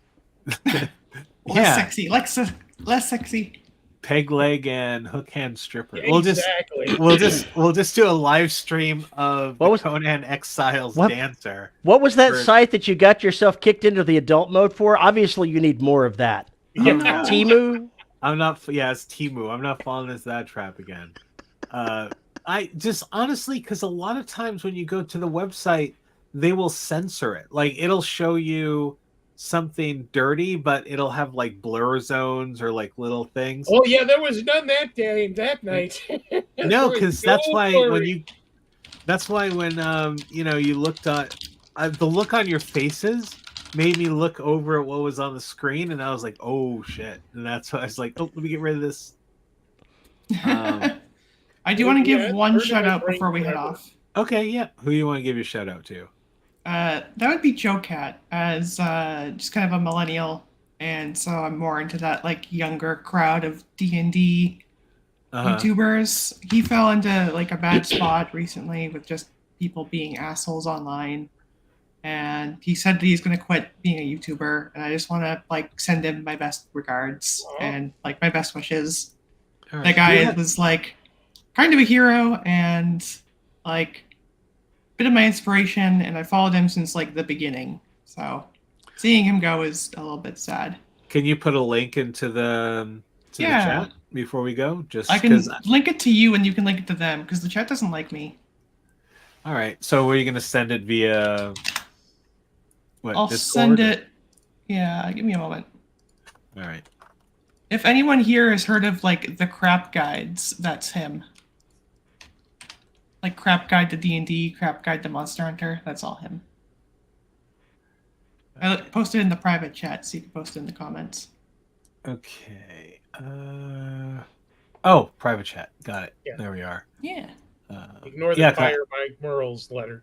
Speaker 4: Less sexy.
Speaker 1: Peg leg and hook hand stripper.
Speaker 2: Yeah,
Speaker 1: we'll just do a live stream of Conan Exiles dancer.
Speaker 3: What was that site that you got yourself kicked into the adult mode for? Obviously, you need more of that. Temu?
Speaker 1: I'm not. Yeah, it's Temu. I'm not falling into that trap again. I just honestly, because a lot of times when you go to the website, they will censor it. Like it'll show you something dirty, but it'll have like blur zones or like little things.
Speaker 2: Oh yeah, there was none that day, that night.
Speaker 1: No, because that's why
Speaker 2: blurry.
Speaker 1: when you looked at the look on your faces made me look over at what was on the screen, and I was like, oh shit, and that's why I was like, oh, let me get rid of this.
Speaker 4: I do want to give one shout out before we head off.
Speaker 1: Okay, yeah. Who you want to give your shout out to?
Speaker 4: That would be Joe Cat, as just kind of a millennial, and so I'm more into that like younger crowd of D&D YouTubers. He fell into like a bad spot recently with just people being assholes online, and he said that he's going to quit being a YouTuber, and I just want to like send him my best regards and like my best wishes. Right. That guy was like kind of a hero and like a bit of my inspiration, and I followed him since like the beginning. So seeing him go is a little bit sad.
Speaker 1: Can you put a link into the chat before we go? Just
Speaker 4: I can link it to you, and you can link it to them because the chat doesn't like me. All
Speaker 1: right. So were you going to send it via what?
Speaker 4: I'll
Speaker 1: Discord
Speaker 4: send it. Yeah, give me a moment.
Speaker 1: All right.
Speaker 4: If anyone here has heard of like the Crap Guides, that's him. Like Crap Guide to D&D, Crap Guide to Monster Hunter, that's all him. I posted in the private chat, so you can post it in the comments.
Speaker 1: Okay. Private chat. Got it. Yeah. There we are.
Speaker 4: Yeah.
Speaker 2: Ignore the Fire by Merle's letter.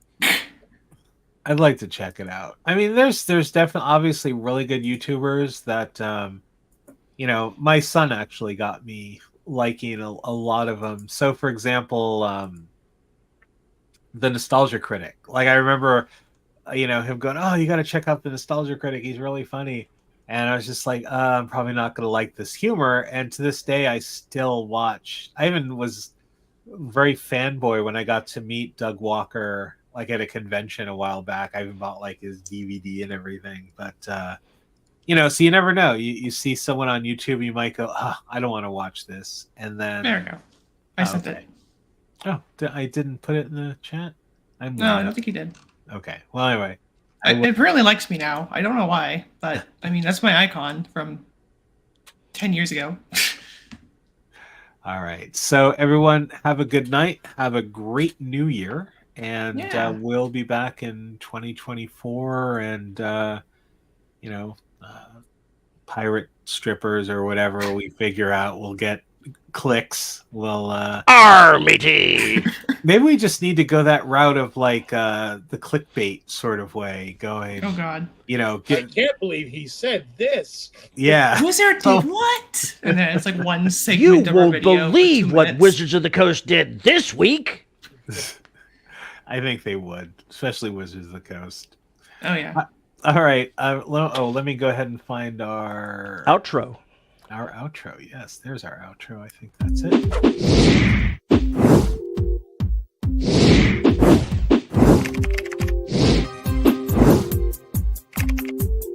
Speaker 1: I'd like to check it out. I mean, there's definitely obviously really good YouTubers that my son actually got me liking a lot of them. So for example, the Nostalgia Critic. Like I remember him going, "Oh, you got to check out the Nostalgia Critic. He's really funny." And I was just like, I'm probably not going to like this humor. And to this day, I still watch. I even was very fanboy when I got to meet Doug Walker, like at a convention a while back. I even bought like his DVD and everything. But, so you never know. You see someone on YouTube, you might go, I don't want to watch this. And then.
Speaker 4: There we go. I sent it.
Speaker 1: Oh, I didn't put it in the chat?
Speaker 4: No, I don't think you did.
Speaker 1: Okay. Well, anyway.
Speaker 4: It really likes me now. I don't know why, but I mean, that's my icon from 10 years ago.
Speaker 1: All right. So everyone have a good night. Have a great new year. And we'll be back in 2024 and, pirate strippers or whatever we figure out. We'll get clicks. We'll
Speaker 3: matey.
Speaker 1: Maybe we just need to go that route of like the clickbait sort of way going.
Speaker 4: Oh God.
Speaker 2: I can't believe he said this.
Speaker 1: Yeah.
Speaker 4: Wizard did what? And then it's like one segment
Speaker 3: you
Speaker 4: of our
Speaker 3: won't
Speaker 4: video.
Speaker 3: Believe what Wizards of the Coast did this week.
Speaker 1: I think they would, especially Wizards of the Coast.
Speaker 4: Oh yeah.
Speaker 1: All right. Let me go ahead and find our
Speaker 3: outro.
Speaker 1: Our outro. Yes, there's our outro. I think that's it.